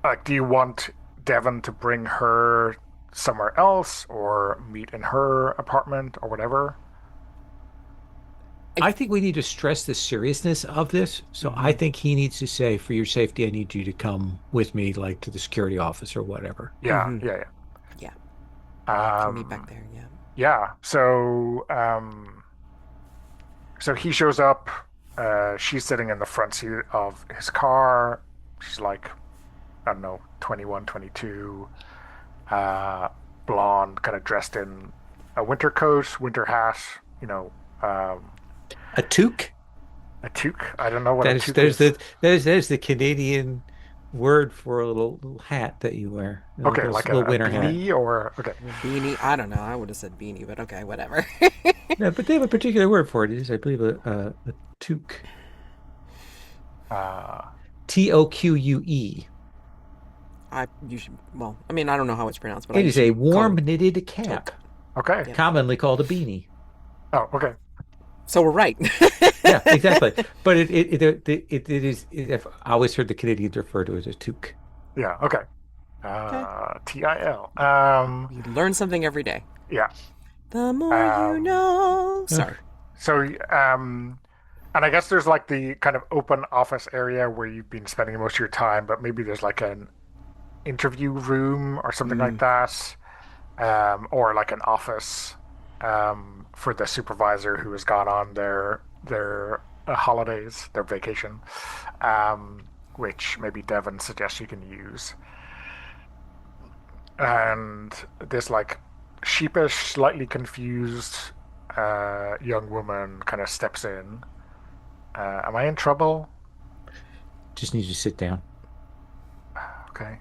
S1: like, do you want Devon to bring her somewhere else or meet in her apartment or whatever?
S3: I think we need to stress the seriousness of this. So I
S2: Mm-hmm.
S3: think he needs to say, for your safety, I need you to come with me, like to the security office or whatever.
S1: Yeah,
S2: Mm-hmm.
S1: yeah, yeah.
S2: Yeah. Can meet back
S1: Um,
S2: there. Yeah.
S1: yeah. So he shows up. She's sitting in the front seat of his car. She's like, I don't know, 21, 22, uh, blonde, kind of dressed in a winter coat, winter hat, you know, um,
S3: A toque?
S1: a toque. I don't know what a
S3: That is
S1: toque is.
S3: there's the Canadian word for a little hat that you wear.
S1: Okay, like
S3: Little
S1: a
S3: winter hat.
S1: beanie or okay.
S2: A beanie. I don't know. I would have said beanie, but okay, whatever.
S3: No, but they have a particular word for it. It is, I believe, a toque.
S1: Uh,
S3: TOQUE.
S2: You should. Well, I mean, I don't know how it's pronounced, but I
S3: It is a
S2: usually call
S3: warm
S2: it
S3: knitted cap,
S2: toque.
S1: okay.
S2: Yeah.
S3: commonly called a beanie.
S1: Oh, okay.
S2: So we're right.
S3: Yeah, exactly. But I always heard the Canadians refer to it as a toque.
S1: Yeah, okay.
S2: Okay.
S1: TIL.
S2: You learn something every day.
S1: Yeah.
S2: The more you
S1: Um,
S2: know.
S3: Ugh.
S2: Sorry.
S1: so, and I guess there's like the kind of open office area where you've been spending most of your time, but maybe there's like an interview room or something like
S2: Mm.
S1: that, or like an office for the supervisor who has gone on their holidays, their vacation, which maybe Devon suggests you can use. And this like sheepish, slightly confused young woman kind of steps in. Am I in trouble?
S3: Just need you to sit down.
S1: Okay.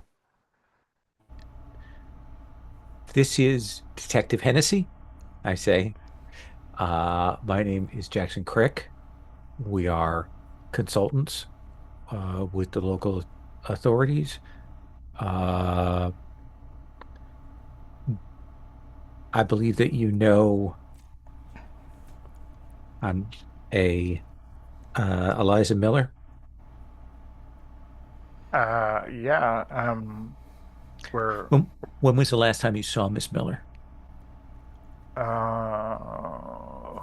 S3: This is Detective Hennessy, I say. My name is Jackson Crick. We are consultants with the local authorities. Uh, I believe that you know I'm a Eliza Miller.
S1: Yeah. We're
S3: When was the last time you saw Miss Miller?
S1: uh,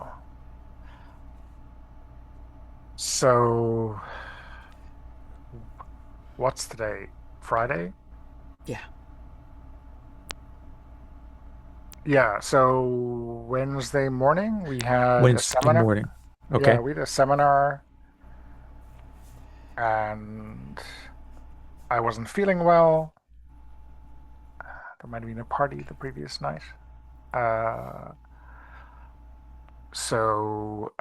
S1: so what's today? Friday?
S2: Yeah.
S1: Yeah. So Wednesday morning we had a
S3: Wednesday
S1: seminar.
S3: morning.
S1: Yeah,
S3: Okay.
S1: we had a seminar, and I wasn't feeling well. There might have been a party the previous night. Uh, so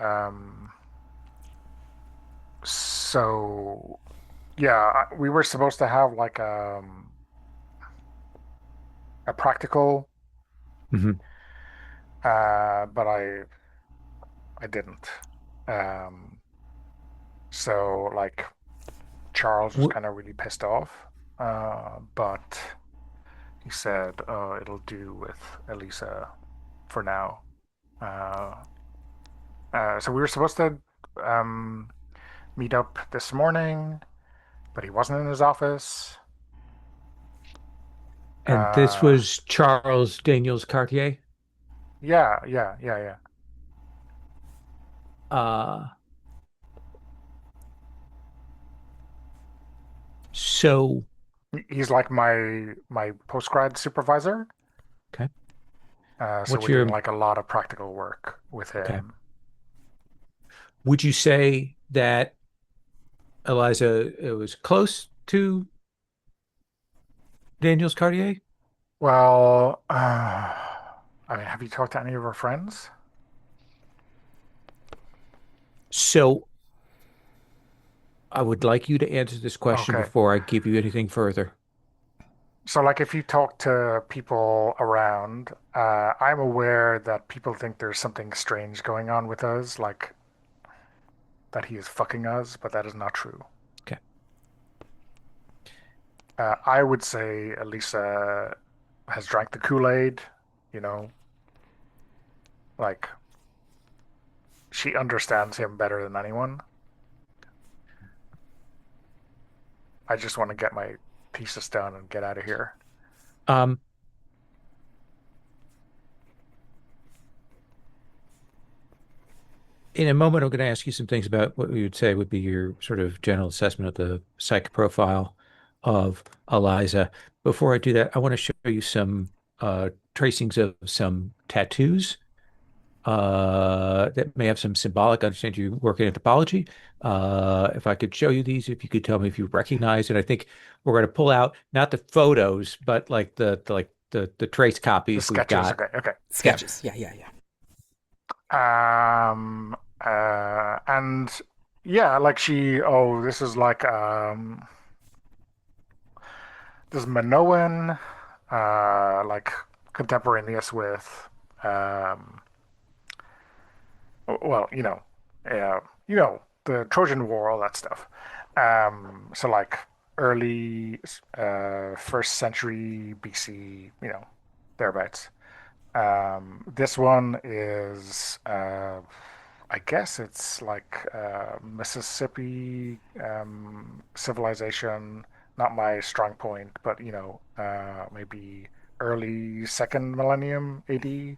S1: so yeah, we were supposed to have like a practical,
S3: Hmm.
S1: but I didn't. Um, so like Charles was
S3: W
S1: kind of really pissed off, but he said, "Oh, it'll do with Elisa for now." Uh, so we were supposed to um, meet up this morning, but he wasn't in his office.
S3: and this
S1: Uh,
S3: was Charles Daniels Cartier.
S1: yeah.
S3: Uh, so,
S1: He's like my post grad supervisor.
S3: okay.
S1: So
S3: What's
S1: we're doing
S3: your,
S1: like a lot of practical work with
S3: okay.
S1: him.
S3: Would you say that Eliza it was close to Daniels Cartier?
S1: Well, I mean, have you talked to any of our friends?
S3: So I would like you to answer this question
S1: Okay.
S3: before I give you anything further.
S1: So, like, if you talk to people around, I'm aware that people think there's something strange going on with us, like that he is fucking us, but that is not true.
S3: Okay.
S1: I would say Elisa has drank the Kool-Aid, you know, like she understands him better than anyone. I just want to get my thesis done and get out of here.
S3: Um, in a moment, I'm going to ask you some things about what we would say would be your sort of general assessment of the psych profile of Eliza. Before I do that, I want to show you some tracings of some tattoos that may have some symbolic. I understand you work in anthropology. If I could show you these, if you could tell me if you recognize it, I think we're going to pull out not the photos, but like the trace
S1: The
S3: copies we've
S1: sketches.
S3: got.
S1: Okay. Okay.
S3: Yeah.
S2: Sketches. Yeah, yeah, yeah.
S1: And yeah, like this is like this Minoan, like contemporaneous with, um, well, the Trojan War, all that stuff. So like early first century BC, thereabouts. This one is, I guess it's like Mississippi civilization. Not my strong point, but maybe early second millennium AD.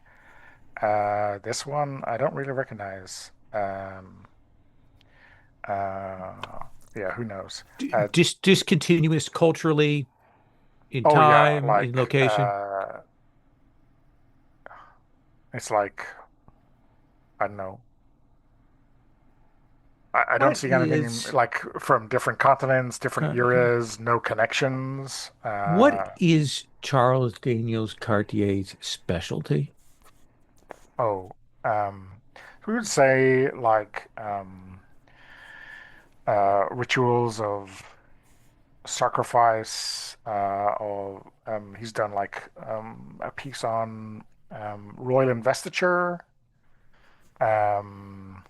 S1: This one I don't really recognize. Yeah, who knows? Uh,
S3: Discontinuous culturally in
S1: oh yeah,
S3: time, in location.
S1: it's like I don't know. I don't
S3: What
S1: see anything
S3: is
S1: like from different continents, different
S3: okay?
S1: eras, no connections.
S3: What is Charles Daniels Cartier's specialty?
S1: Oh, we would say like rituals of sacrifice. Or he's done like a piece on royal investiture. Um,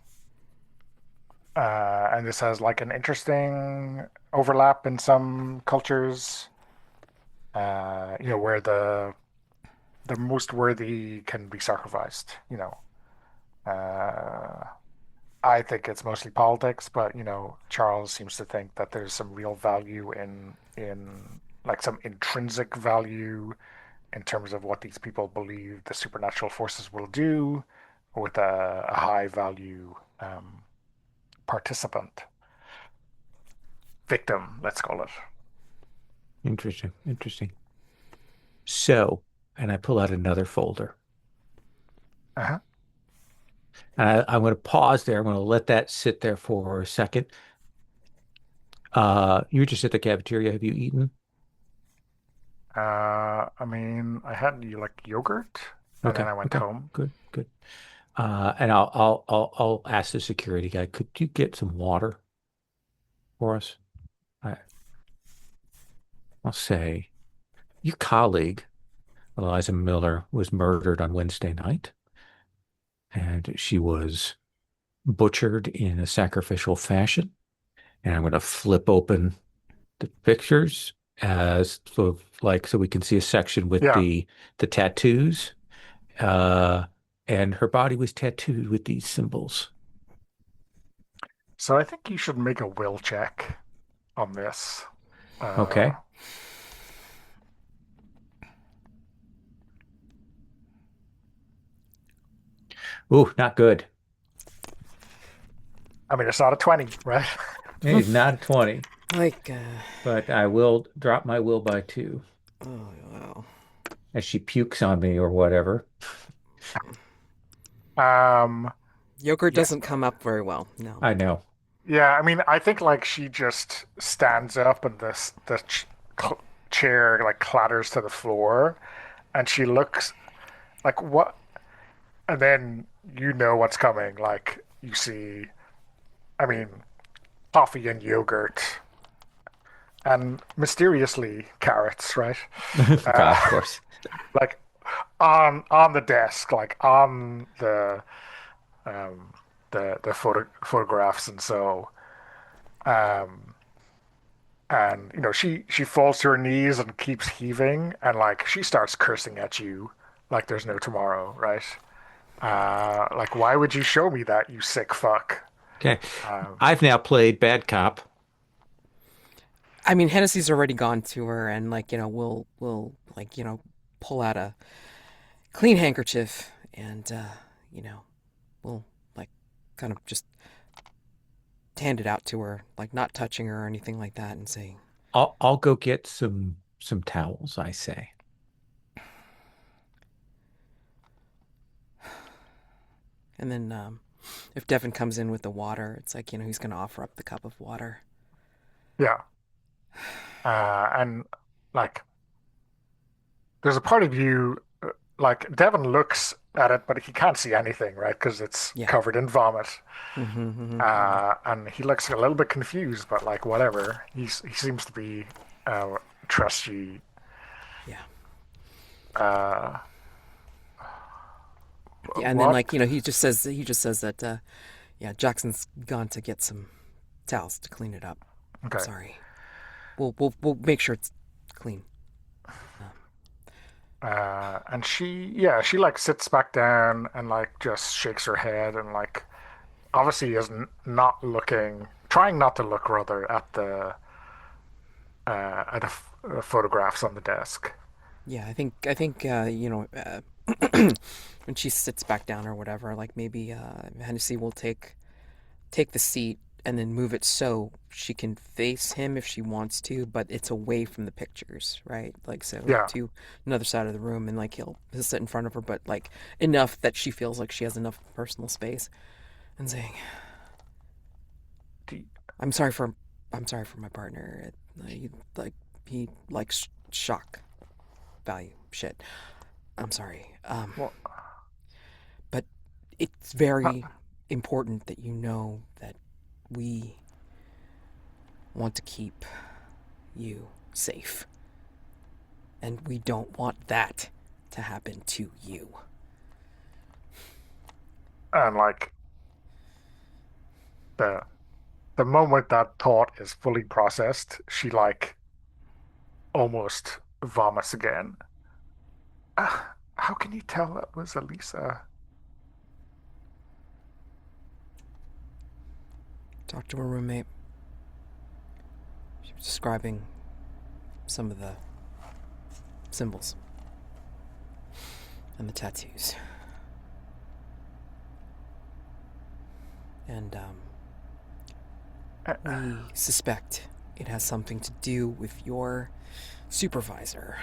S1: and this has like an interesting overlap in some cultures. Where the most worthy can be sacrificed. Uh, I think it's mostly politics, but Charles seems to think that there's some real value in like some intrinsic value in terms of what these people believe the supernatural forces will do, with a high value participant, victim, let's call it.
S3: Interesting, interesting. So, and I pull out another folder.
S1: Uh-huh.
S3: And I'm going to pause there. I'm going to let that sit there for a second. You were just at the cafeteria. Have you eaten?
S1: I mean, I had like yogurt, and then
S3: Okay,
S1: I went
S3: okay,
S1: home.
S3: good, good. And I'll ask the security guy, could you get some water for us? I, I'll say, your colleague, Eliza Miller, was murdered on Wednesday night, and she was butchered in a sacrificial fashion. And I'm going to flip open the pictures as sort of like so we can see a section with
S1: Yeah.
S3: the tattoos. Uh, and her body was tattooed with these symbols.
S1: So I think you should make a will check on this. Uh,
S3: Okay. Ooh, not good.
S1: I mean, it's not a 20, right?
S3: It is not a 20,
S2: Like,
S3: but I will drop my will by two
S2: oh, wow.
S3: as she pukes on me or whatever.
S1: Um,
S2: Yogurt
S1: yeah.
S2: doesn't come up very well. No.
S3: I know.
S1: Yeah, I mean, I think like she just stands up and the chair like clatters to the floor, and she looks like what, and then what's coming. Like you see, I mean, coffee and yogurt, and mysteriously carrots, right?
S3: God, of
S1: Uh,
S3: course.
S1: like on the desk, like on um, the photographs, and so um, and she falls to her knees and keeps heaving, and like she starts cursing at you like there's no tomorrow, right? Like why would you show me that, you sick fuck?
S3: Okay.
S1: Um,
S3: I've now played bad cop.
S2: I mean, Hennessy's already gone to her, and like, we'll like, pull out a clean handkerchief, and you know, we'll like kind of just hand it out to her, like not touching her or anything like that, and say,
S3: I'll go get some towels, I say.
S2: And then if Devin comes in with the water, it's like, he's going to offer up the cup of water.
S1: Yeah. And like, there's a part of you, like, Devin looks at it, but he can't see anything, right? Because it's
S2: Yeah.
S1: covered in vomit.
S2: Mm-hmm.
S1: And he looks a little bit confused, but like, whatever. He seems to be trusty.
S2: Yeah.
S1: Uh,
S2: Yeah, and then
S1: what?
S2: like, he just says that yeah, Jackson's gone to get some towels to clean it up.
S1: Okay.
S2: Sorry. We'll make sure it's clean. Um,
S1: And she like sits back down and like just shakes her head and like obviously is not looking, trying not to look rather at the photographs on the desk.
S2: yeah, I think when she sits back down or whatever, like maybe Hennessy will take the seat and then move it so she can face him if she wants to, but it's away from the pictures, right? Like so
S1: Yeah.
S2: to another side of the room, and like he'll sit in front of her, but like enough that she feels like she has enough personal space, and saying,
S1: Do-
S2: "I'm sorry for I'm sorry for my partner. He likes shock value shit. I'm sorry.
S1: Well,
S2: But it's
S1: uh,
S2: very important that you know that we want to keep you safe. And we don't want that to happen to you."
S1: and like the the moment that thought is fully processed, she like almost vomits again. How can you tell that was Elisa?
S2: Talked to her roommate. She was describing some of the symbols and the tattoos. And
S1: Uh,
S2: we suspect it has something to do with your supervisor.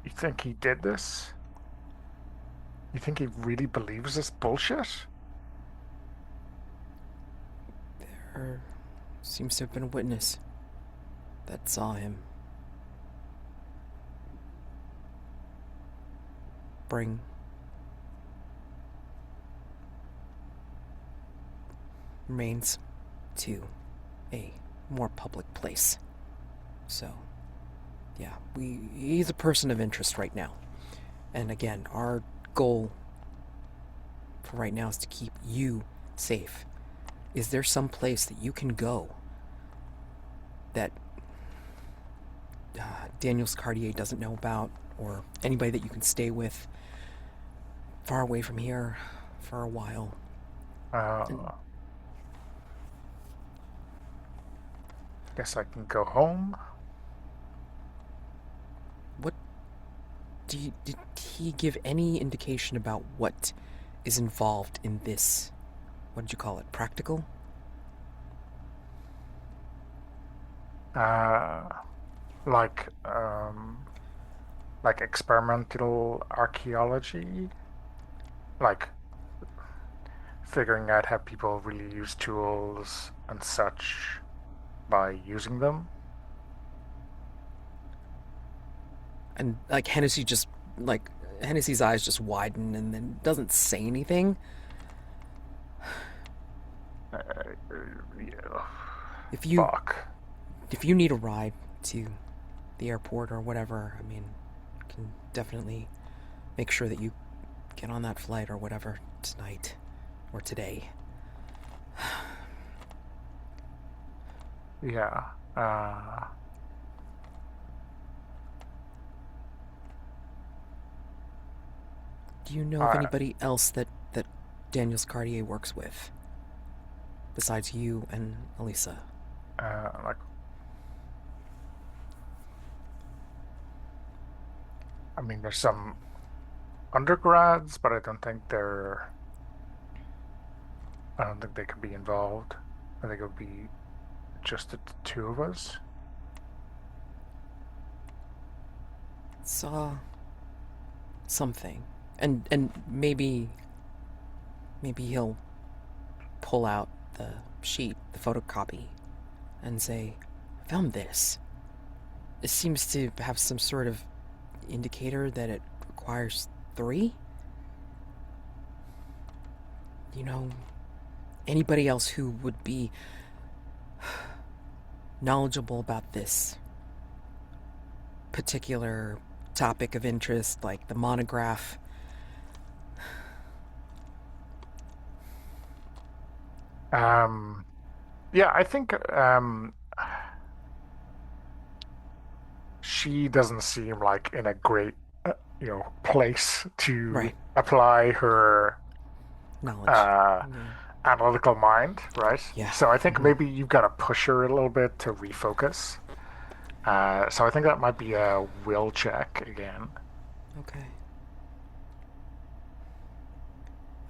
S1: You think he did this? You think he really believes this bullshit?
S2: There seems to have been a witness that saw him bring remains to a more public place. So, yeah, he's a person of interest right now. And again, our goal for right now is to keep you safe. Is there some place that you can go that Daniels Cartier doesn't know about, or anybody that you can stay with far away from here for a while? And
S1: Uh, guess I can go home.
S2: what did he give any indication about what is involved in this? What did you call it? Practical?
S1: Uh, like um, like experimental archaeology, like figuring out how people really use tools and such by using them.
S2: And like Hennessy's eyes just widen and then doesn't say anything.
S1: Yeah.
S2: If you
S1: Fuck.
S2: if you need a ride to the airport or whatever, I mean, can definitely make sure that you get on that flight or whatever tonight or today.
S1: Yeah.
S2: Do you know of
S1: I,
S2: anybody else that Daniels Cartier works with besides you and Elisa?
S1: like, I mean, there's some undergrads, but I don't think they could be involved. I think it would be just the two of us.
S2: Saw something And maybe he'll pull out the sheet, the photocopy, and say, "Found this. It seems to have some sort of indicator that it requires 3. You know, anybody else who would be knowledgeable about this particular topic of interest, like the monograph."
S1: Yeah, I think she doesn't seem like in a great, place to
S2: Right.
S1: apply her
S2: Knowledge.
S1: uh, analytical mind, right?
S2: Yeah.
S1: So I think maybe you've got to push her a little bit to refocus. So I think that might be a will check again.
S2: Okay.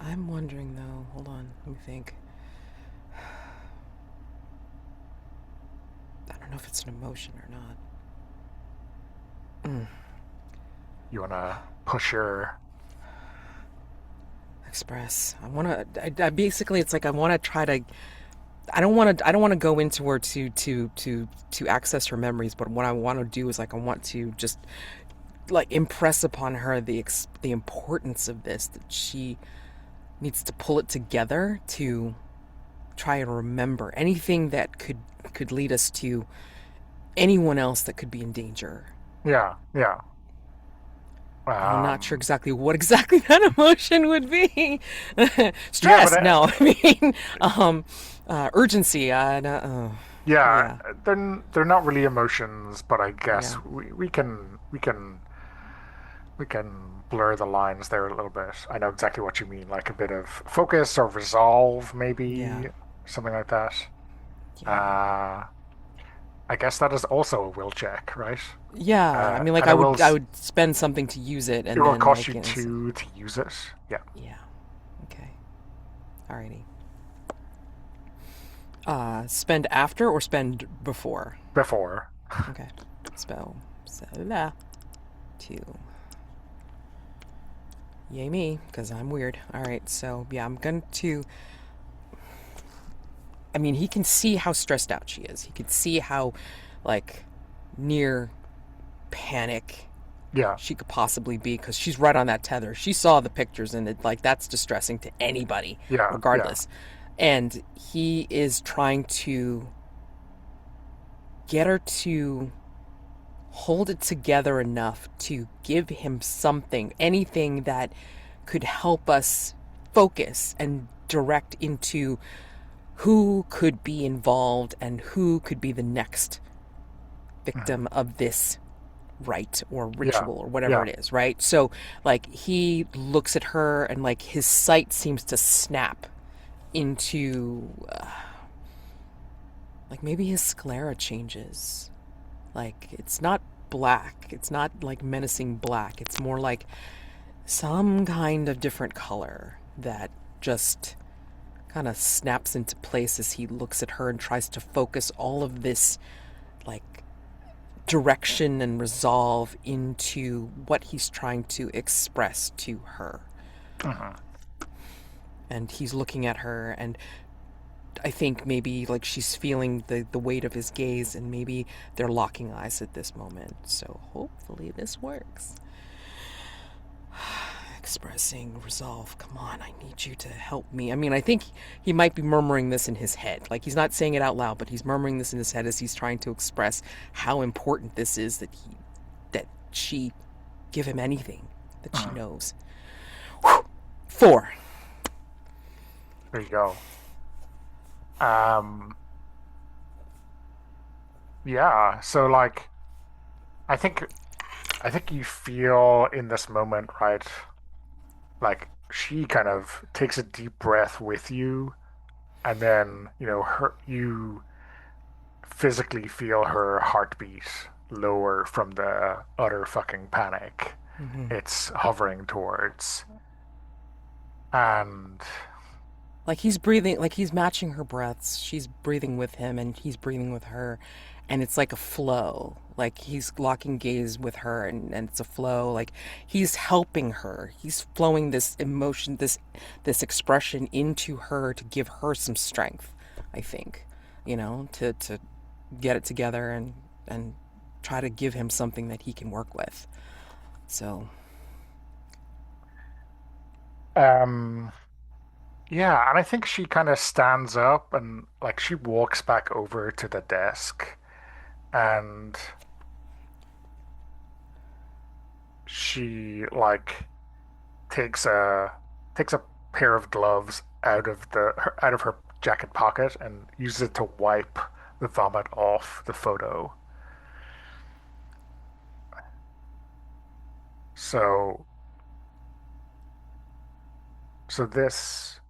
S2: I'm wondering though, hold on, let me think. I don't know if it's an emotion or not.
S1: You want to push her?
S2: Express. I basically, it's like I want to try to. I don't want to go into her to access her memories, but what I want to do is like I want to just like impress upon her the importance of this, that she needs to pull it together to try and remember anything that could lead us to anyone else that could be in danger.
S1: Yeah, yeah.
S2: And I'm not sure
S1: Um,
S2: exactly what exactly that emotion would be.
S1: yeah, but
S2: Stress? No, I mean urgency.
S1: yeah,
S2: Yeah,
S1: they're not really emotions, but I
S2: yeah,
S1: guess we can blur the lines there a little bit. I know exactly what you mean, like a bit of focus or resolve,
S2: yeah,
S1: maybe something like that.
S2: yeah.
S1: Uh, I guess that is also a will check, right?
S2: Yeah, I mean, like
S1: And
S2: I would spend something to use it,
S1: it
S2: and
S1: will
S2: then
S1: cost
S2: like
S1: you
S2: it's,
S1: two to use it. Yeah,
S2: yeah, okay, alrighty. Spend after or spend before?
S1: before.
S2: Okay, spell la 2. Yay me, because I'm weird. All right, so yeah, I'm going to. I mean, he can see how stressed out she is. He can see how, like, near panic
S1: Yeah,
S2: she could possibly be because she's right on that tether. She saw the pictures and it, like, that's distressing to anybody,
S1: yeah, yeah.
S2: regardless. And he is trying to get her to hold it together enough to give him something, anything that could help us focus and direct into who could be involved and who could be the next
S1: Mhm.
S2: victim of this rite or
S1: Yeah,
S2: ritual or whatever
S1: yeah.
S2: it is, right? So, like, he looks at her and, like, his sight seems to snap into, like, maybe his sclera changes. Like, it's not black, it's not like menacing black, it's more like some kind of different color that just kind of snaps into place as he looks at her and tries to focus all of this, like, direction and resolve into what he's trying to express to her.
S1: Mhm.
S2: And he's looking at her, and I think maybe like she's feeling the weight of his gaze, and maybe they're locking eyes at this moment. So hopefully this works. Expressing resolve. Come on, I need you to help me. I mean, I think he might be murmuring this in his head. Like, he's not saying it out loud, but he's murmuring this in his head as he's trying to express how important this is that she give him anything that she
S1: Mhm.
S2: knows. Whew. 4.
S1: There you go. Um, yeah. So like, I think I think you feel in this moment, right? Like she kind of takes a deep breath with you, and then you physically feel her heartbeat lower from the utter fucking panic
S2: Mm-hmm.
S1: it's hovering towards. And
S2: Like, he's breathing, like he's matching her breaths. She's breathing with him, and he's breathing with her, and it's like a flow. Like he's locking gaze with her, and it's a flow. Like he's helping her. He's flowing this emotion, this expression into her to give her some strength. I think, to get it together and try to give him something that he can work with. So
S1: Um, yeah, and I think she kind of stands up and like she walks back over to the desk and she like takes a takes a pair of gloves out of her jacket pocket and uses it to wipe the vomit off the photo. So so this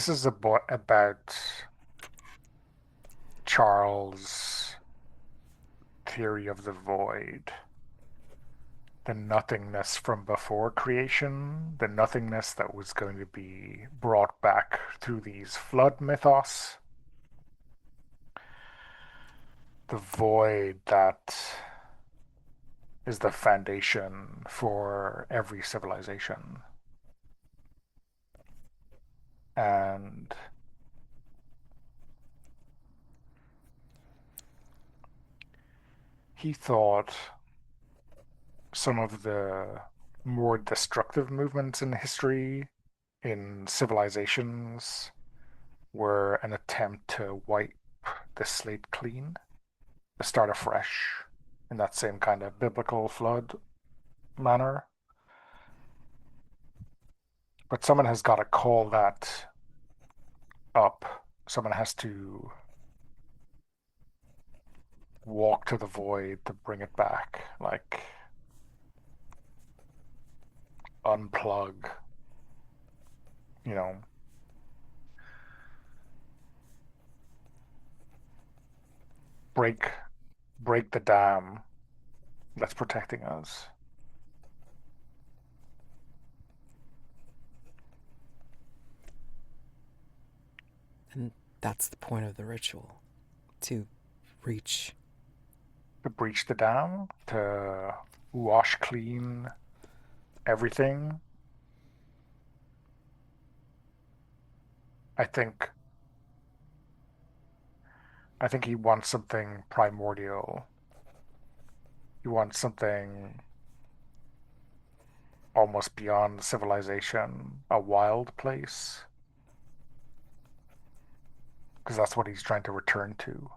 S1: is about Charles' theory of the void, the nothingness from before creation, the nothingness that was going to be brought back through these flood mythos, the void that is the foundation for every civilization. And he thought some of the more destructive movements in history in civilizations were an attempt to wipe the slate clean, to start afresh in that same kind of biblical flood manner. But someone has got to call that up. Someone has to walk to the void to bring it back, like unplug, you know, break break the dam that's protecting us.
S2: and that's the point of the ritual, to reach.
S1: To breach the dam, to wash clean everything. I think I think he wants something primordial. He wants something almost beyond civilization, a wild place, because that's what he's trying to return to.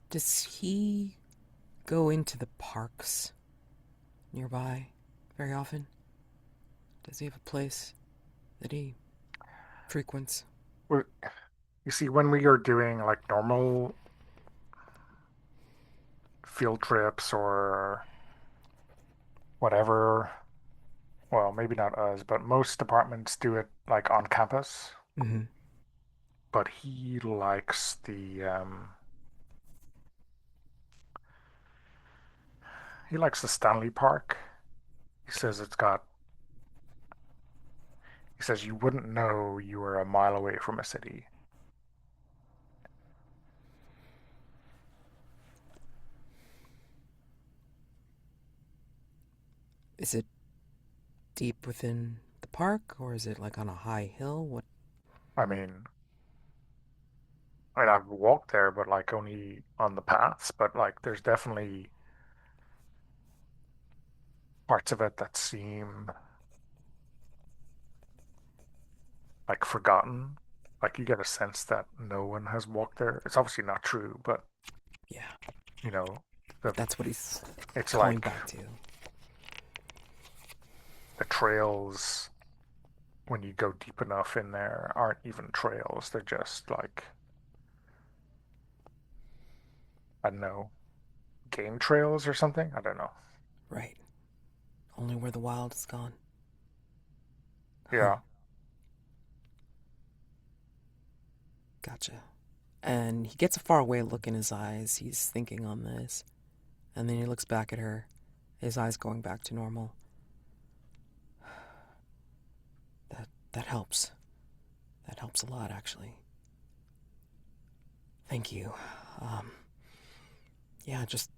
S2: Does he go into the parks nearby very often? Does he have a place that he frequents?
S1: Well, you see, when we are doing like normal field trips or whatever, well, maybe not us, but most departments do it like on campus.
S2: Mm-hmm.
S1: But he likes the Stanley Park. He says it's got he says you wouldn't know you were a mile away from a city.
S2: Is it deep within the park, or is it like on a high hill? What?
S1: I mean, I've walked there, but like only on the paths. But like, there's definitely parts of it that seem like forgotten. Like you get a sense that no one has walked there. It's obviously not true, but
S2: Yeah,
S1: you know, the
S2: that's what he's
S1: it's
S2: going
S1: like
S2: back to.
S1: the trails when you go deep enough in there aren't even trails. They're just like I don't know, game trails or something. I don't know.
S2: Right. Only where the wild is gone. Huh.
S1: Yeah.
S2: Gotcha. And he gets a faraway look in his eyes. He's thinking on this. And then he looks back at her, his eyes going back to normal. that helps. That helps a lot, actually. Thank you. Um, yeah, just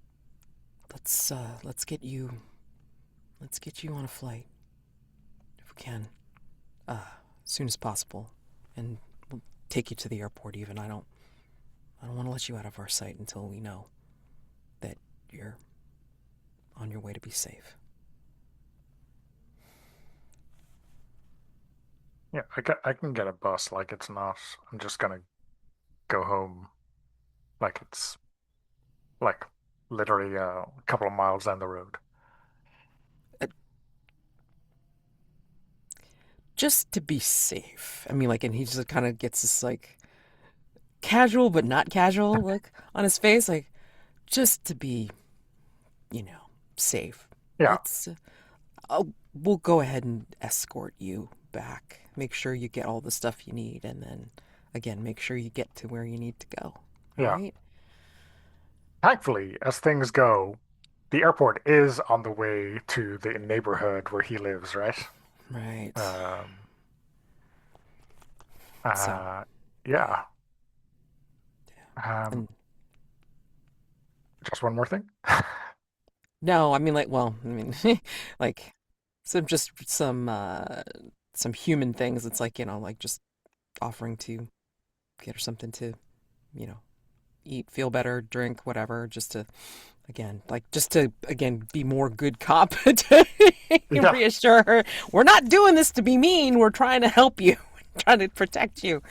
S2: let's get you on a flight if we can, as soon as possible, and we'll take you to the airport. Even I don't want to let you out of our sight until we know that you're on your way to be safe.
S1: Yeah, I can get a bus. Like it's not. I'm just gonna go home. Like it's like literally a couple of miles down the road.
S2: Uh, just to be safe. I mean, like, and he just kind of gets this like casual but not casual look on his face, like just to be, you know, safe.
S1: Yeah,
S2: Let's we'll go ahead and escort you back. Make sure you get all the stuff you need, and then again, make sure you get to where you need to go. All
S1: yeah.
S2: right?
S1: Thankfully, as things go, the airport is on the way to the neighborhood where he lives, right?
S2: Right.
S1: Um,
S2: So,
S1: uh,
S2: yeah.
S1: yeah. Um,
S2: And
S1: just one more thing.
S2: no, I mean, like, well, I mean, like some human things. It's like, you know, like just offering to get her something to, you know, eat, feel better, drink, whatever, just to again, like just to again be more good cop to
S1: Yeah,
S2: reassure her we're not doing this to be mean. We're trying to help you, trying to protect you,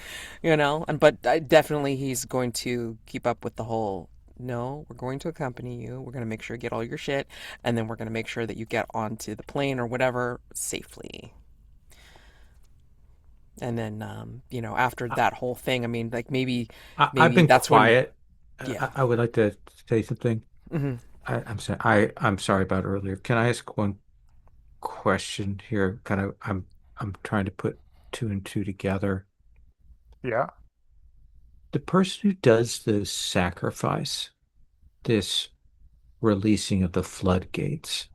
S2: you know. And but definitely he's going to keep up with the whole. No, we're going to accompany you. We're going to make sure you get all your shit, and then we're going to make sure that you get onto the plane or whatever safely. And then, you know, after
S3: I,
S2: that whole thing, I mean, like
S3: I've
S2: maybe
S3: been
S2: that's when,
S3: quiet.
S2: yeah.
S3: I would like to say something.
S2: Hmm.
S3: I'm sorry. I'm sorry about earlier. Can I ask one question here? I'm trying to put two and two together.
S1: yeah.
S3: The person who does the sacrifice, this releasing of the floodgates,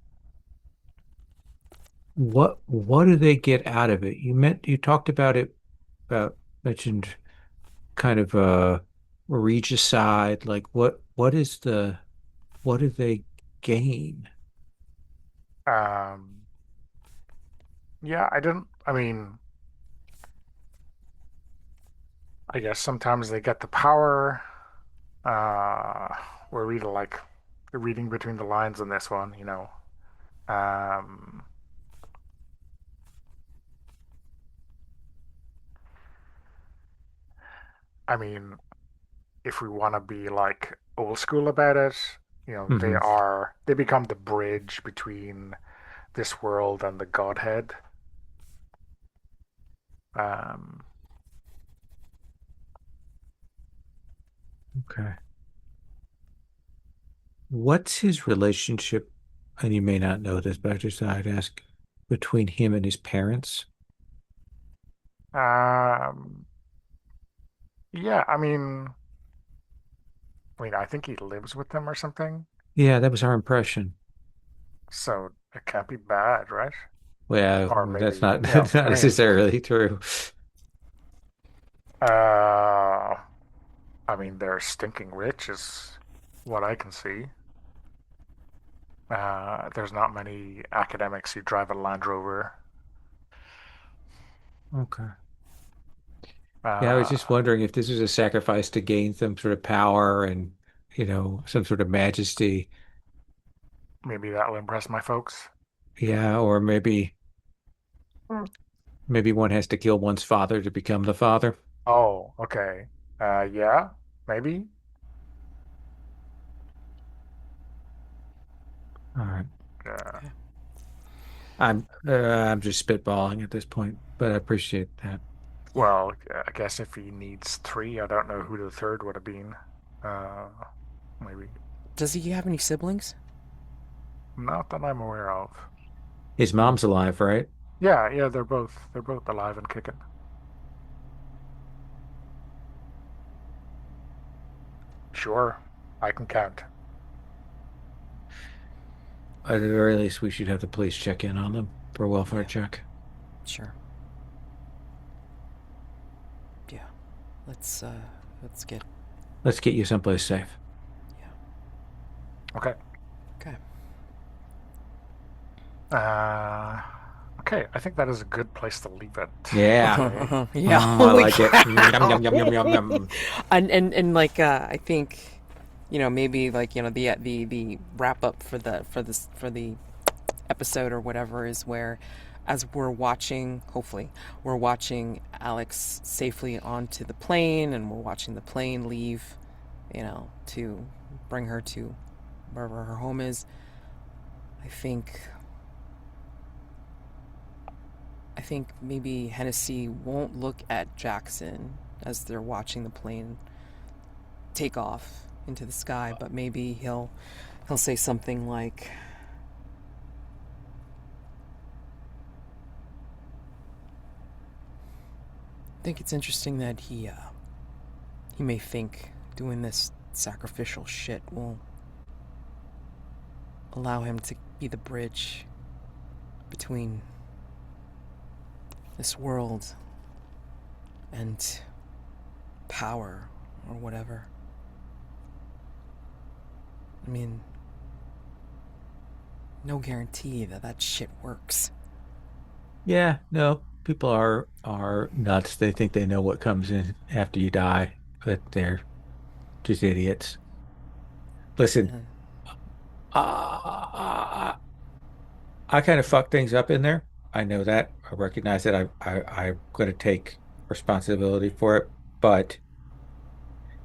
S3: what do they get out of it? You talked about it, about mentioned kind of regicide. Like what do they gain?
S1: Um, yeah, I didn't. I mean, I guess sometimes they get the power. Uh, we're reading like reading between the lines in this one, you know. Um, I mean, if we want to be like old school about it, you know,
S3: Hmm.
S1: they become the bridge between this world and the Godhead. Um,
S3: Okay. What's his relationship? And you may not know this, but I just thought I'd ask between him and his parents.
S1: um, yeah, I mean, I think he lives with them or something,
S3: Yeah, that was our impression.
S1: so it can't be bad, right?
S3: Well,
S1: Or
S3: that's
S1: maybe,
S3: not
S1: you know,
S3: that's not
S1: I mean,
S3: necessarily true.
S1: uh, I mean, they're stinking rich, is what I can see. There's not many academics who drive a Land Rover.
S3: Okay. Yeah, I was just
S1: Uh,
S3: wondering if this was a sacrifice to gain some sort of power and, some sort of majesty.
S1: Maybe that'll impress my folks.
S3: Yeah, or
S1: Hmm.
S3: maybe one has to kill one's father to become the father.
S1: Oh, okay. Yeah, maybe.
S3: All right.
S1: Uh,
S2: Okay.
S3: I'm just spitballing at this point, but I appreciate that.
S2: Yeah.
S1: well, I guess if he needs three, I don't know who the third would have been. Uh, Maybe
S2: Does he have any siblings?
S1: not that I'm aware of.
S3: His
S2: Hmm.
S3: mom's alive, right?
S1: Yeah, yeah, they're both alive and kicking. Sure, I can count.
S3: At the very least, we should have the police check in on them for a welfare
S2: Yeah.
S3: check.
S2: Sure. Yeah. Let's get.
S3: Let's get you someplace safe.
S2: Yeah.
S1: Okay.
S2: Okay.
S1: Okay, I think that is a good place to leave it
S3: Yeah.
S1: today.
S2: Yeah.
S3: I
S2: Holy
S3: like it.
S2: crap.
S3: Yum, yum, yum, yum, yum, yum.
S2: And like I think, maybe like the wrap up for the episode or whatever is where, as we're watching, hopefully we're watching Alex safely onto the plane, and we're watching the plane leave, to bring her to wherever her home is. I think maybe Hennessy won't look at Jackson as they're watching the plane take off into the sky, but maybe he'll say something like, I think it's interesting that he may think doing this sacrificial shit will allow him to be the bridge between this world and power or whatever. I mean, no guarantee that shit works.
S3: Yeah, no, people are nuts. They think they know what comes in after you die, but they're just idiots. Listen,
S2: And
S3: I kind of fucked things up in there. I know that. I recognize that. I'm going to take responsibility for it, but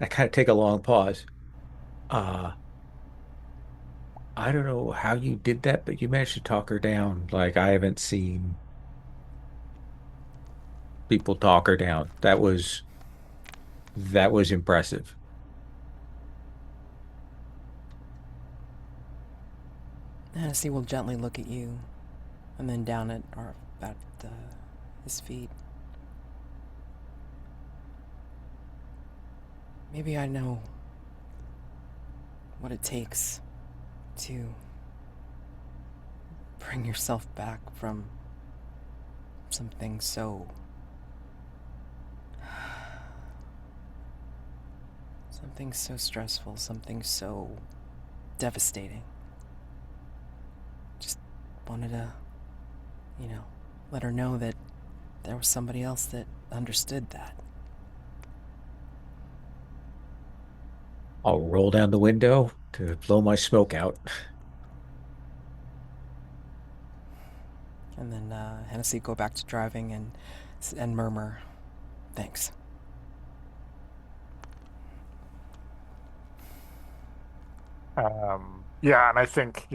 S3: I kind of take a long pause. Uh, I don't know how you did that, but you managed to talk her down. Like I haven't seen people talk her down. That was impressive.
S2: Hennessy will gently look at you, and then down at his feet. Maybe I know what it takes to bring yourself back from something so stressful, something so devastating. Just wanted to, let her know that there was somebody else that understood that.
S3: I'll roll down the window to blow my smoke out.
S2: And then Hennessy go back to driving and murmur, "Thanks."
S1: Yeah, and I think,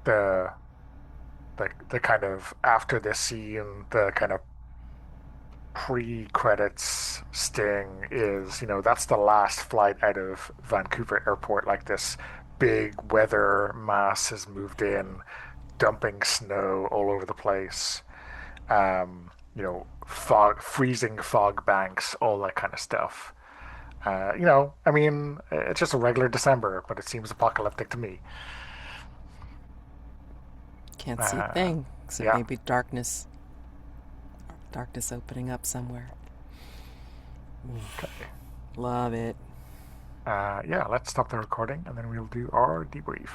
S1: the the kind of after this scene, the kind of pre-credits sting is, that's the last flight out of Vancouver Airport. Like this big weather mass has moved in, dumping snow all over the place. Fog, freezing fog banks, all that kind of stuff. I mean, it's just a regular December, but it seems apocalyptic to me.
S2: Can't see a
S1: Uh,
S2: thing except
S1: yeah.
S2: maybe darkness opening up somewhere.
S1: Okay.
S2: Love it.
S1: Yeah, let's stop the recording and then we'll do our debrief.